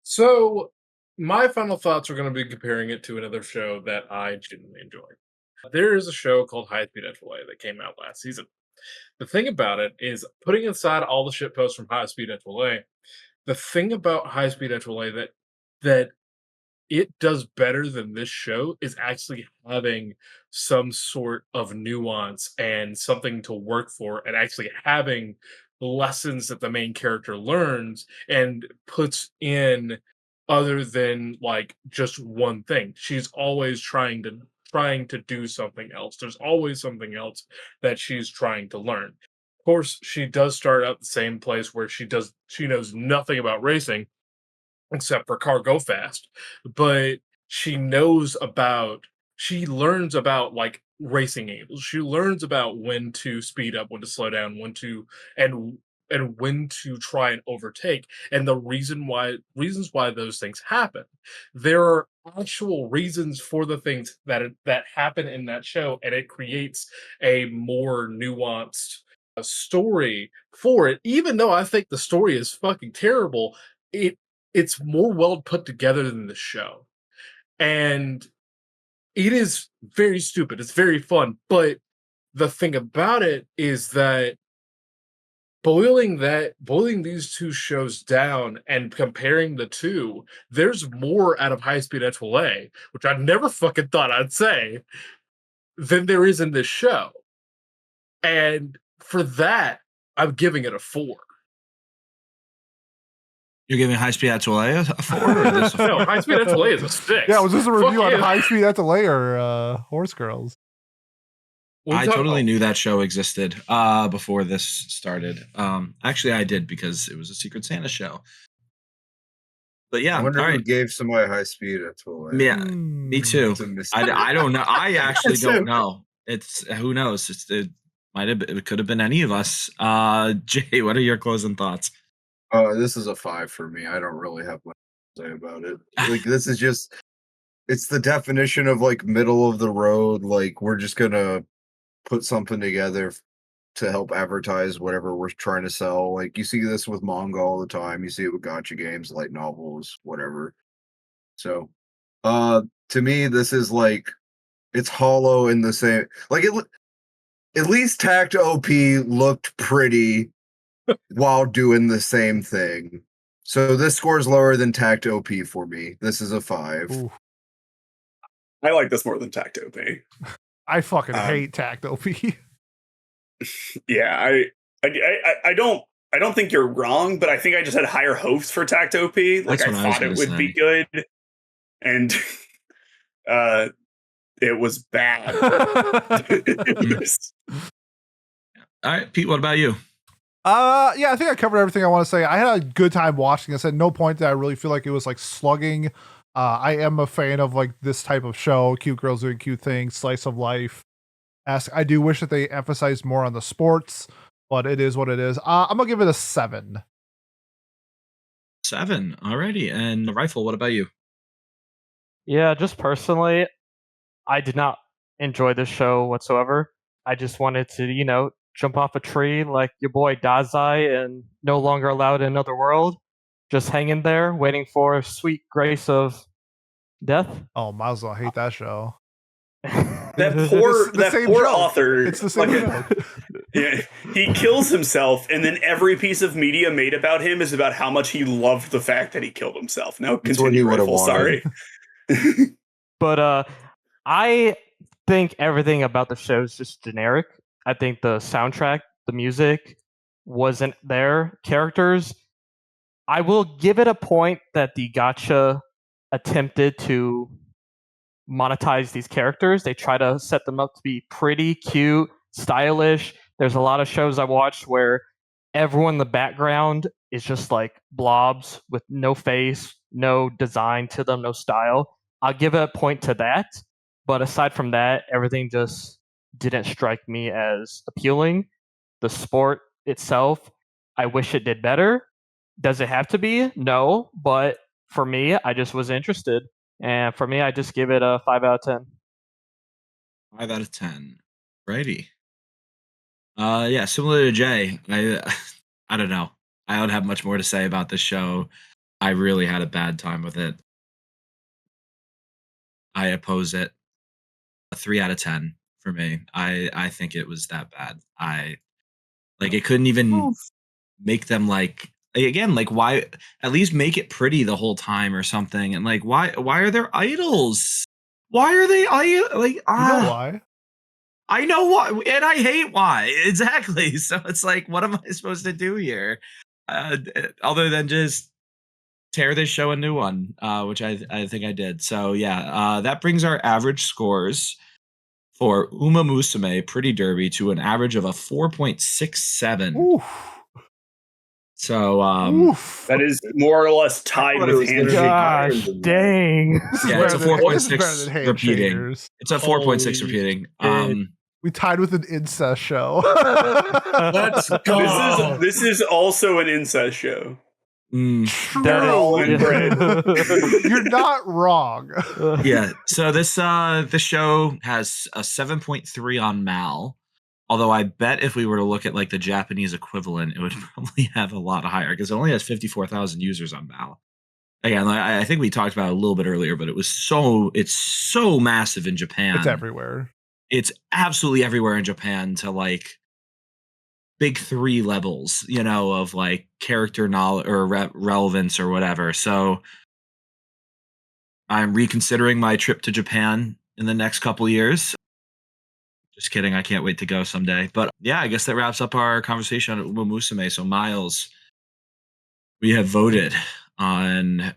Speaker 4: So my final thoughts are going to be comparing it to another show that I genuinely enjoy. There is a show called High Speed HLA that came out last season. The thing about it is, putting aside all the shit posts from High Speed HLA, the thing about High Speed HLA that it does better than this show is actually having some sort of nuance and something to work for, and actually having lessons that the main character learns and puts in, other than like just one thing. She's always trying to do something else. There's always something else that she's trying to learn. Of course, she does start out the same place where she knows nothing about racing except for car go fast, but she learns about like racing angles. She learns about when to speed up, when to slow down, and when to try and overtake, and the reasons why those things happen. There are actual reasons for the things that happen in that show, and it creates a more nuanced story for it. Even though I think the story is fucking terrible, it's more well put together than the show. And it is very stupid. It's very fun. But the thing about it is that boiling these two shows down and comparing the two, there's more out of High Speed HLA, which I never fucking thought I'd say, than there is in this show. And for that, I'm giving it a 4.
Speaker 2: You're giving High Speed HLA a 4? Or this a 4?
Speaker 4: No, High Speed HLA is a 6.
Speaker 1: Yeah, was this a review
Speaker 4: Fuck
Speaker 1: on
Speaker 4: yeah.
Speaker 1: High Speed HLA or Horse Girls?
Speaker 2: I totally knew that show existed before this started. Actually, I did, because it was a Secret Santa show. But yeah,
Speaker 5: I wonder
Speaker 2: all
Speaker 5: who
Speaker 2: right.
Speaker 5: gave somebody High Speed HLA.
Speaker 2: Yeah, me too.
Speaker 5: It's a mystery.
Speaker 2: I don't know. I actually
Speaker 5: So-
Speaker 2: don't know. It's who knows. It could have been any of us. Jay, what are your closing thoughts?
Speaker 5: This is a 5 for me. I don't really have much to say about it. Like, this is just, it's the definition of like middle of the road. Like, we're just gonna put something together to help advertise whatever we're trying to sell. Like, you see this with manga all the time. You see it with gacha games, light novels, whatever. So, to me, this is like, it's hollow in the same. Like, at least Tact OP looked pretty while doing the same thing. So this scores lower than Tact OP for me. This is a 5.
Speaker 1: Ooh,
Speaker 3: I like this more than Tact OP.
Speaker 1: I fucking hate Tact OP.
Speaker 3: Yeah, I don't think you're wrong, but I think I just had higher hopes for Tact OP. Like,
Speaker 2: That's
Speaker 3: I
Speaker 2: what I was
Speaker 3: thought it
Speaker 2: gonna
Speaker 3: would
Speaker 2: say.
Speaker 3: be good, and It was bad.
Speaker 2: All right, Pete, what about you?
Speaker 1: Yeah, I think I covered everything I want to say. I had a good time watching this. At no point did I really feel like it was like slugging. I am a fan of like this type of show, cute girls doing cute things, slice of life. I do wish that they emphasized more on the sports, but it is what it is. I'm gonna give it a 7.
Speaker 2: 7. Alrighty. And the Rifle, what about you?
Speaker 6: Yeah, just personally, I did not enjoy this show whatsoever. I just wanted to, jump off a tree like your boy Dazai and no longer allowed in another world. Just hanging there, waiting for sweet grace of death.
Speaker 1: Oh, Miles, I hate that show.
Speaker 3: That
Speaker 1: the same
Speaker 3: poor
Speaker 1: joke.
Speaker 3: author.
Speaker 1: It's the same joke.
Speaker 3: Yeah, he kills himself, and then every piece of media made about him is about how much he loved the fact that he killed himself. Now
Speaker 5: That's what he
Speaker 3: continue,
Speaker 5: would have
Speaker 3: Rifle.
Speaker 5: wanted.
Speaker 3: Sorry.
Speaker 6: But I think everything about the show is just generic. I think the soundtrack, the music wasn't there. Characters, I will give it a point that the Gacha attempted to monetize these characters. They try to set them up to be pretty cute, stylish. There's a lot of shows I watched where everyone in the background is just like blobs with no face, no design to them, no style. I'll give it a point to that. But aside from that, everything just didn't strike me as appealing. The sport itself, I wish it did better. Does it have to be? No. But for me, I just was interested. And for me, I just give it a 5 out of 10.
Speaker 2: 5 out of 10. Righty. Yeah, similar to Jay. I don't know. I don't have much more to say about this show. I really had a bad time with it. I oppose it. A 3 out of 10 for me. I think it was that bad. It couldn't even make them why at least make it pretty the whole time or something. And why are there idols? Why are they
Speaker 1: You know why?
Speaker 2: I know why, and I hate why. Exactly. So it's what am I supposed to do here? Other than just tear this show a new one, which I think I did. So yeah, that brings our average scores for Musume Pretty Derby to an average of a 4.67.
Speaker 1: Oof.
Speaker 2: So
Speaker 1: Oof.
Speaker 3: That is more or less tied with
Speaker 6: Gosh, dang.
Speaker 2: yeah, it's a
Speaker 1: This is better than
Speaker 2: 4.6 repeating.
Speaker 1: Handshakers.
Speaker 2: It's a 4.6 repeating.
Speaker 1: We tied with an incest show.
Speaker 4: Let's go.
Speaker 3: This is also an incest show.
Speaker 1: True.
Speaker 3: all inbred.
Speaker 1: You're not wrong.
Speaker 2: Yeah. So this show has a 7.3 on Mal. Although I bet if we were to look at the Japanese equivalent, it would probably have a lot higher because it only has 54,000 users on Mal. Again, I think we talked about it a little bit earlier, but it's so massive in Japan.
Speaker 1: It's everywhere.
Speaker 2: It's absolutely everywhere in Japan to big 3 levels, of character knowledge or relevance or whatever. So I'm reconsidering my trip to Japan in the next couple years. Just kidding. I can't wait to go someday. But yeah, I guess that wraps up our conversation on Musume. So Miles, we have voted on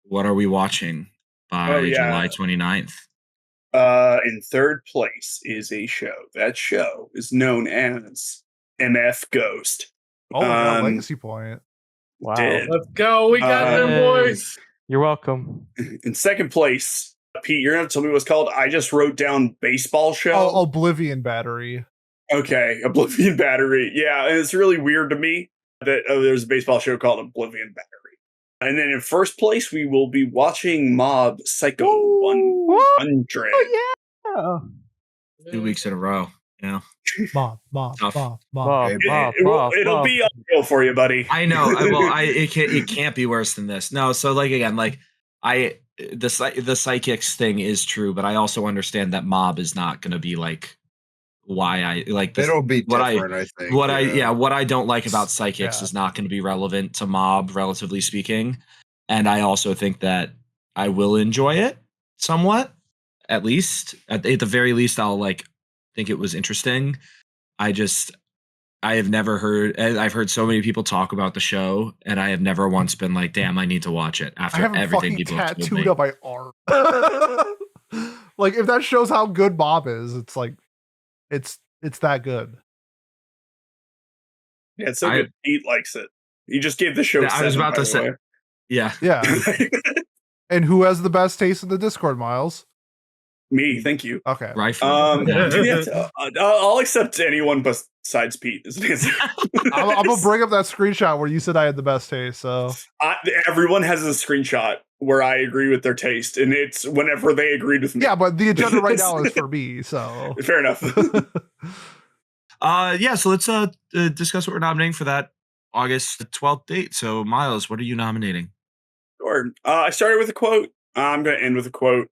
Speaker 2: what are we watching by July 29th.
Speaker 3: In third place is a show. That show is known as MF Ghost.
Speaker 1: Oh, yeah, legacy point.
Speaker 6: Wow.
Speaker 4: Let's go. We got them, boys.
Speaker 6: You're welcome.
Speaker 3: In second place, Pete, you're going to tell me what's called. I just wrote down baseball show.
Speaker 1: Oh, Oblivion Battery.
Speaker 3: Okay, Oblivion Battery. Yeah, and it's really weird to me that there's a baseball show called Oblivion Battery. And then in first place, we will be watching Mob Psycho 100.
Speaker 6: Oh,
Speaker 2: yeah. 2 weeks in a row. Yeah.
Speaker 1: Mob.
Speaker 3: It'll be uphill for you, buddy.
Speaker 2: I know. It can't be worse than this. No. So again, the psychics thing is true, but I also understand that Mob is not going to be why I like this.
Speaker 5: It'll be different, I think.
Speaker 2: What I don't like about psychics is not going to be relevant to Mob, relatively speaking. And I also think that I will enjoy it somewhat, at least. At the very least, I'll think it was interesting. I just I have never heard. I've heard so many people talk about the show, and I have never once been like, "Damn, I need to watch it."
Speaker 1: I
Speaker 2: After
Speaker 1: have it
Speaker 2: everything
Speaker 1: fucking
Speaker 2: people have told
Speaker 1: tattooed
Speaker 2: me.
Speaker 1: on my arm. Like, if that shows how good Bob is, it's like, it's that good.
Speaker 3: Yeah, it's so good. Pete likes it. You just gave the show.
Speaker 2: Yeah, I was
Speaker 3: 7,
Speaker 2: about
Speaker 3: by
Speaker 2: to
Speaker 3: the
Speaker 2: say-
Speaker 3: way.
Speaker 2: Yeah,
Speaker 1: Yeah. And who has the best taste in the Discord, Miles?
Speaker 3: Me, thank you.
Speaker 1: Okay.
Speaker 2: rifle. Yeah.
Speaker 3: I'll accept anyone besides Pete as an answer.
Speaker 1: I'm gonna bring up that screenshot where you said I had the best taste. So
Speaker 3: Everyone has a screenshot where I agree with their taste, and it's whenever they agreed with me.
Speaker 1: yeah, but the agenda right now is for me. So
Speaker 3: Fair enough.
Speaker 2: Yeah. So let's discuss what we're nominating for that August 12th date. So Miles, what are you nominating?
Speaker 3: Sure. I started with a quote. I'm going to end with a quote.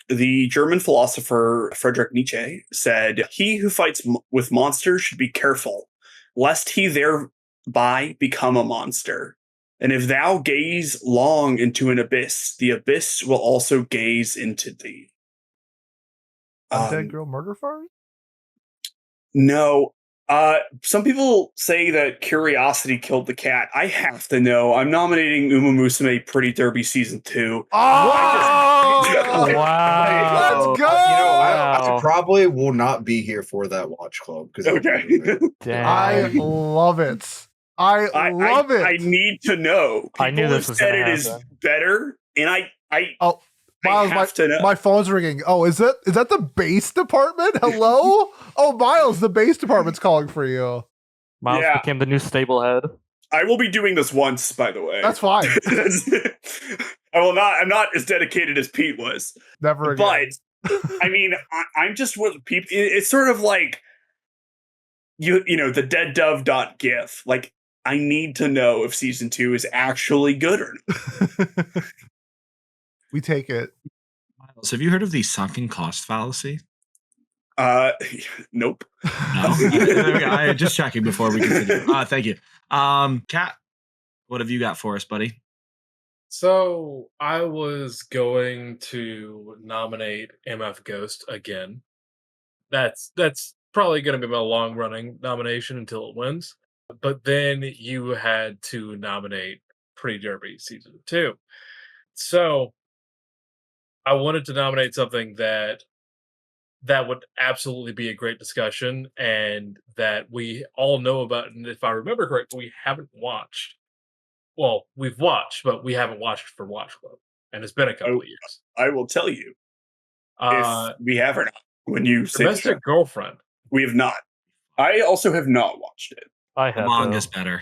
Speaker 3: The German philosopher Friedrich Nietzsche said, "He who fights with monsters should be careful, lest he thereby become a monster. And if thou gaze long into an abyss, the abyss will also gaze into thee."
Speaker 1: Undead Girl Murder Farm?
Speaker 3: No. Some people say that curiosity killed the cat. I have to know. I'm nominating Musume Pretty Derby Season 2.
Speaker 1: Oh!
Speaker 6: Wow.
Speaker 1: Let's go!
Speaker 5: I probably will not be here for that watch club.
Speaker 3: Okay.
Speaker 6: Dang.
Speaker 1: I love it. I love it.
Speaker 3: I need to know.
Speaker 6: I knew
Speaker 3: People
Speaker 6: this
Speaker 3: have
Speaker 6: was
Speaker 3: said
Speaker 6: gonna
Speaker 3: it is
Speaker 6: happen.
Speaker 3: better, and I
Speaker 1: Miles,
Speaker 3: have to know.
Speaker 1: my phone's ringing. Oh, is that the base department? Hello? Oh, Miles, the base department's calling for you.
Speaker 6: Miles
Speaker 3: Yeah.
Speaker 6: became the new stable head.
Speaker 3: I will be doing this once, by the way.
Speaker 1: That's fine.
Speaker 3: I will not. I'm not as dedicated as Pete was.
Speaker 1: Never again.
Speaker 3: But I mean, I'm just with people. It's sort of like you know, the dead dove.gif. Like, I need to know if season 2 is actually good or not.
Speaker 1: We take it.
Speaker 2: Miles, have you heard of the sunken cost fallacy?
Speaker 3: Nope.
Speaker 2: No. I just checking before we continue. Thank you. Kat, what have you got for us, buddy?
Speaker 4: So I was going to nominate MF Ghost again. That's probably going to be my long running nomination until it wins. But then you had to nominate Pretty Derby Season 2. So I wanted to nominate something that would absolutely be a great discussion and that we all know about. And if I remember correctly, we haven't watched. Well, we've watched, but we haven't watched for Watch Club. And it's been a couple of years.
Speaker 3: I will tell you if we have or not. When you say
Speaker 4: Domestic Girlfriend.
Speaker 3: we have not. I also have not watched it.
Speaker 6: I have
Speaker 2: Manga's
Speaker 6: though.
Speaker 2: better.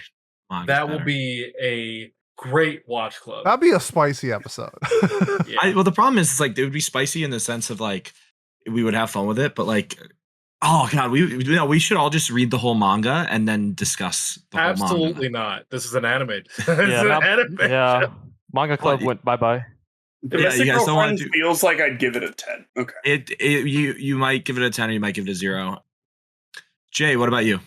Speaker 4: That will be a great Watch Club.
Speaker 1: That'd be a spicy episode.
Speaker 4: Yeah.
Speaker 2: Well, the problem is, like, it would be spicy in the sense of like we would have fun with it, but like, oh god, we should all just read the whole manga and then discuss the whole
Speaker 4: Absolutely
Speaker 2: manga.
Speaker 4: not. This is an anime.
Speaker 6: Yeah, Manga Club went bye-bye.
Speaker 3: Domestic
Speaker 2: you guys don't wanna
Speaker 3: Girlfriend
Speaker 2: do-
Speaker 3: feels like I'd give it a 10. Okay.
Speaker 2: You might give it a 10 or you might give it a 0. Jay, what about you?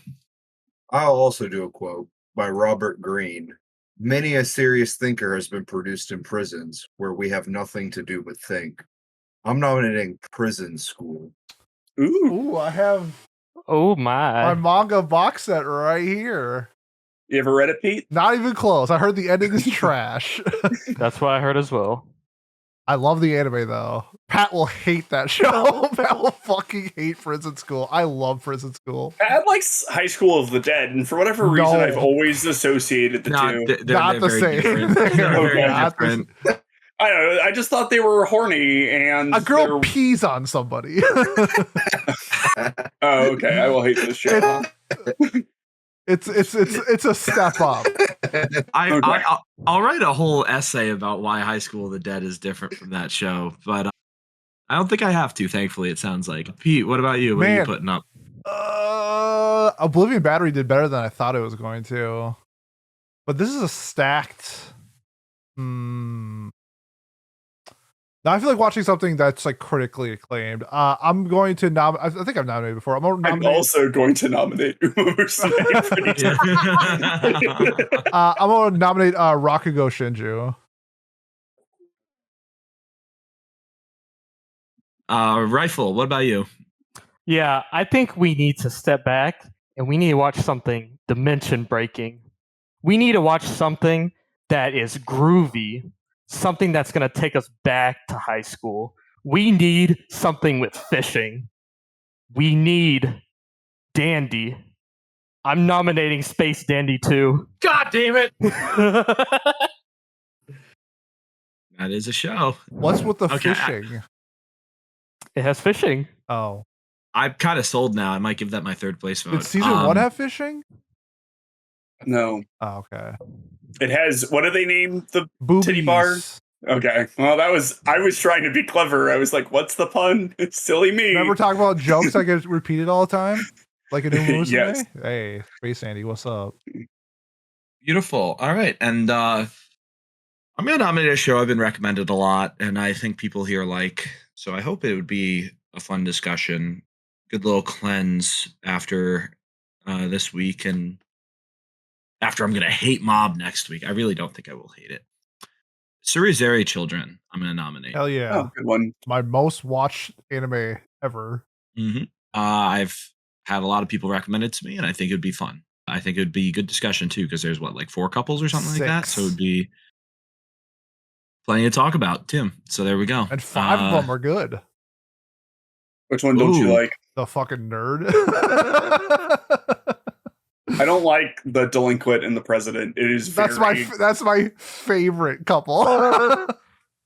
Speaker 5: I'll also do a quote by Robert Greene. "Many a serious thinker has been produced in prisons where we have nothing to do but think." I'm nominating Prison School.
Speaker 3: Ooh.
Speaker 1: Ooh, I have
Speaker 6: Oh
Speaker 1: my
Speaker 6: my.
Speaker 1: manga box set right here.
Speaker 3: You ever read it, Pete?
Speaker 1: Not even close. I heard the ending is trash.
Speaker 6: That's what I heard as well.
Speaker 1: I love the anime though. Pat will hate that show. Pat will fucking hate Prison School. I love Prison School.
Speaker 3: I like High School of the Dead, and for whatever reason,
Speaker 1: No.
Speaker 3: I've always associated the two.
Speaker 1: Not the
Speaker 2: very
Speaker 1: same.
Speaker 2: different. They're very
Speaker 1: Not the
Speaker 2: different.
Speaker 3: I don't know. I just thought they were horny, and
Speaker 1: A girl
Speaker 3: they're-
Speaker 1: pees on somebody.
Speaker 3: Oh, okay. I will hate this show.
Speaker 1: It's a step up.
Speaker 2: I'll write a whole essay about why High School of the Dead is different from that show, but I don't think I have to. Thankfully, it sounds like. Pete, what about you? What are you
Speaker 1: Man.
Speaker 2: putting up?
Speaker 1: Oblivion Battery did better than I thought it was going to. But this is a stacked. Now I feel like watching something that's like critically acclaimed. I'm going to I think I've nominated before.
Speaker 3: I'm also going to nominate Uma Musume pretty
Speaker 2: Yeah.
Speaker 1: I'm going to nominate Rakugo Shinju.
Speaker 2: Rifle, what about you?
Speaker 6: Yeah, I think we need to step back and we need to watch something dimension breaking. We need to watch something that is groovy, something that's going to take us back to high school. We need something with fishing. We need Dandy. I'm nominating Space Dandy 2.
Speaker 4: God damn it!
Speaker 2: That is a show.
Speaker 1: What's with the
Speaker 2: Okay,
Speaker 1: fishing?
Speaker 6: It has fishing.
Speaker 1: Oh,
Speaker 2: I'm kind of sold now. I might give that my third place vote.
Speaker 1: did season 1 have fishing?
Speaker 3: No.
Speaker 1: Oh, okay.
Speaker 3: It has, what do they name the
Speaker 1: Boobies.
Speaker 3: titty bar? Okay. Well, I was trying to be clever. I was like, what's the pun? It's silly me.
Speaker 1: Remember talking about jokes that get repeated all the time? Like a new Musume?
Speaker 3: Yes.
Speaker 1: Hey, Space Andy, what's up?
Speaker 2: Beautiful. All right. And I'm going to nominate a show I've been recommended a lot, and I think people here like. So I hope it would be a fun discussion. Good little cleanse after this week, and after I'm going to hate Mob next week. I really don't think I will hate it. Surizeri Children, I'm going to nominate.
Speaker 1: Hell yeah.
Speaker 3: Oh, good one.
Speaker 1: My most watched anime ever.
Speaker 2: Mm-hmm. I've had a lot of people recommend it to me, and I think it'd be fun. I think it'd be good discussion too, because there's like 4 couples or something like that. So it'd be plenty to talk about, Tim. So there we go.
Speaker 1: And 5 of them are good.
Speaker 3: Which one don't you
Speaker 2: Ooh.
Speaker 3: like?
Speaker 1: The fucking nerd.
Speaker 3: I don't like the delinquent and the president. It is
Speaker 1: that's my favorite couple.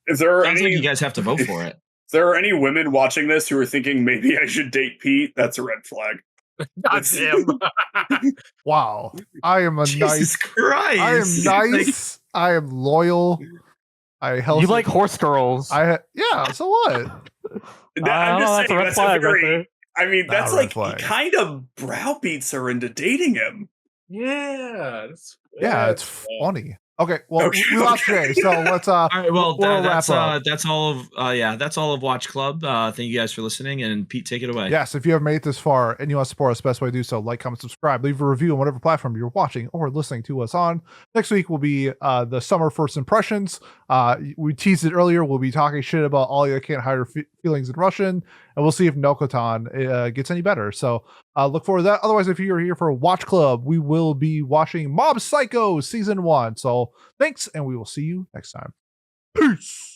Speaker 3: Is there
Speaker 2: Sounds
Speaker 3: any?
Speaker 2: like you guys have to vote for it.
Speaker 3: If there are any women watching this who are thinking maybe I should date Pete, that's a red flag.
Speaker 4: God damn.
Speaker 1: Wow. I am a
Speaker 2: Jesus
Speaker 1: nice.
Speaker 2: Christ.
Speaker 1: I am nice. I am loyal.
Speaker 6: You like horse girls.
Speaker 1: Yeah, so what?
Speaker 3: I'm
Speaker 6: I don't know,
Speaker 3: just
Speaker 6: that's a
Speaker 3: saying
Speaker 6: red
Speaker 3: that's
Speaker 6: flag
Speaker 3: a
Speaker 6: right
Speaker 3: very.
Speaker 6: there.
Speaker 3: I mean,
Speaker 1: Not
Speaker 3: that's
Speaker 1: a red
Speaker 3: like
Speaker 1: flag.
Speaker 3: he kind of browbeats her into dating him.
Speaker 4: Yeah.
Speaker 1: Yeah, it's funny. Okay, well,
Speaker 3: Okay,
Speaker 1: we lost Jay, so let's
Speaker 2: All right, well,
Speaker 1: we'll
Speaker 2: that's
Speaker 1: wrap up.
Speaker 2: that's all of that's all of Watch Club. Thank you guys for listening, and Pete, take it away.
Speaker 1: Yes, if you have made it this far and you want to support us, the best way to do so, like, comment, subscribe, leave a review on whatever platform you're watching or listening to us on. Next week will be the summer first impressions. We teased it earlier. We'll be talking shit about all you can't hide your feelings in Russian, and we'll see if Nokotan gets any better. So look forward to that. Otherwise, if you're here for Watch Club, we will be watching Mob Psycho Season 1. So thanks, and we will see you next time. Peace.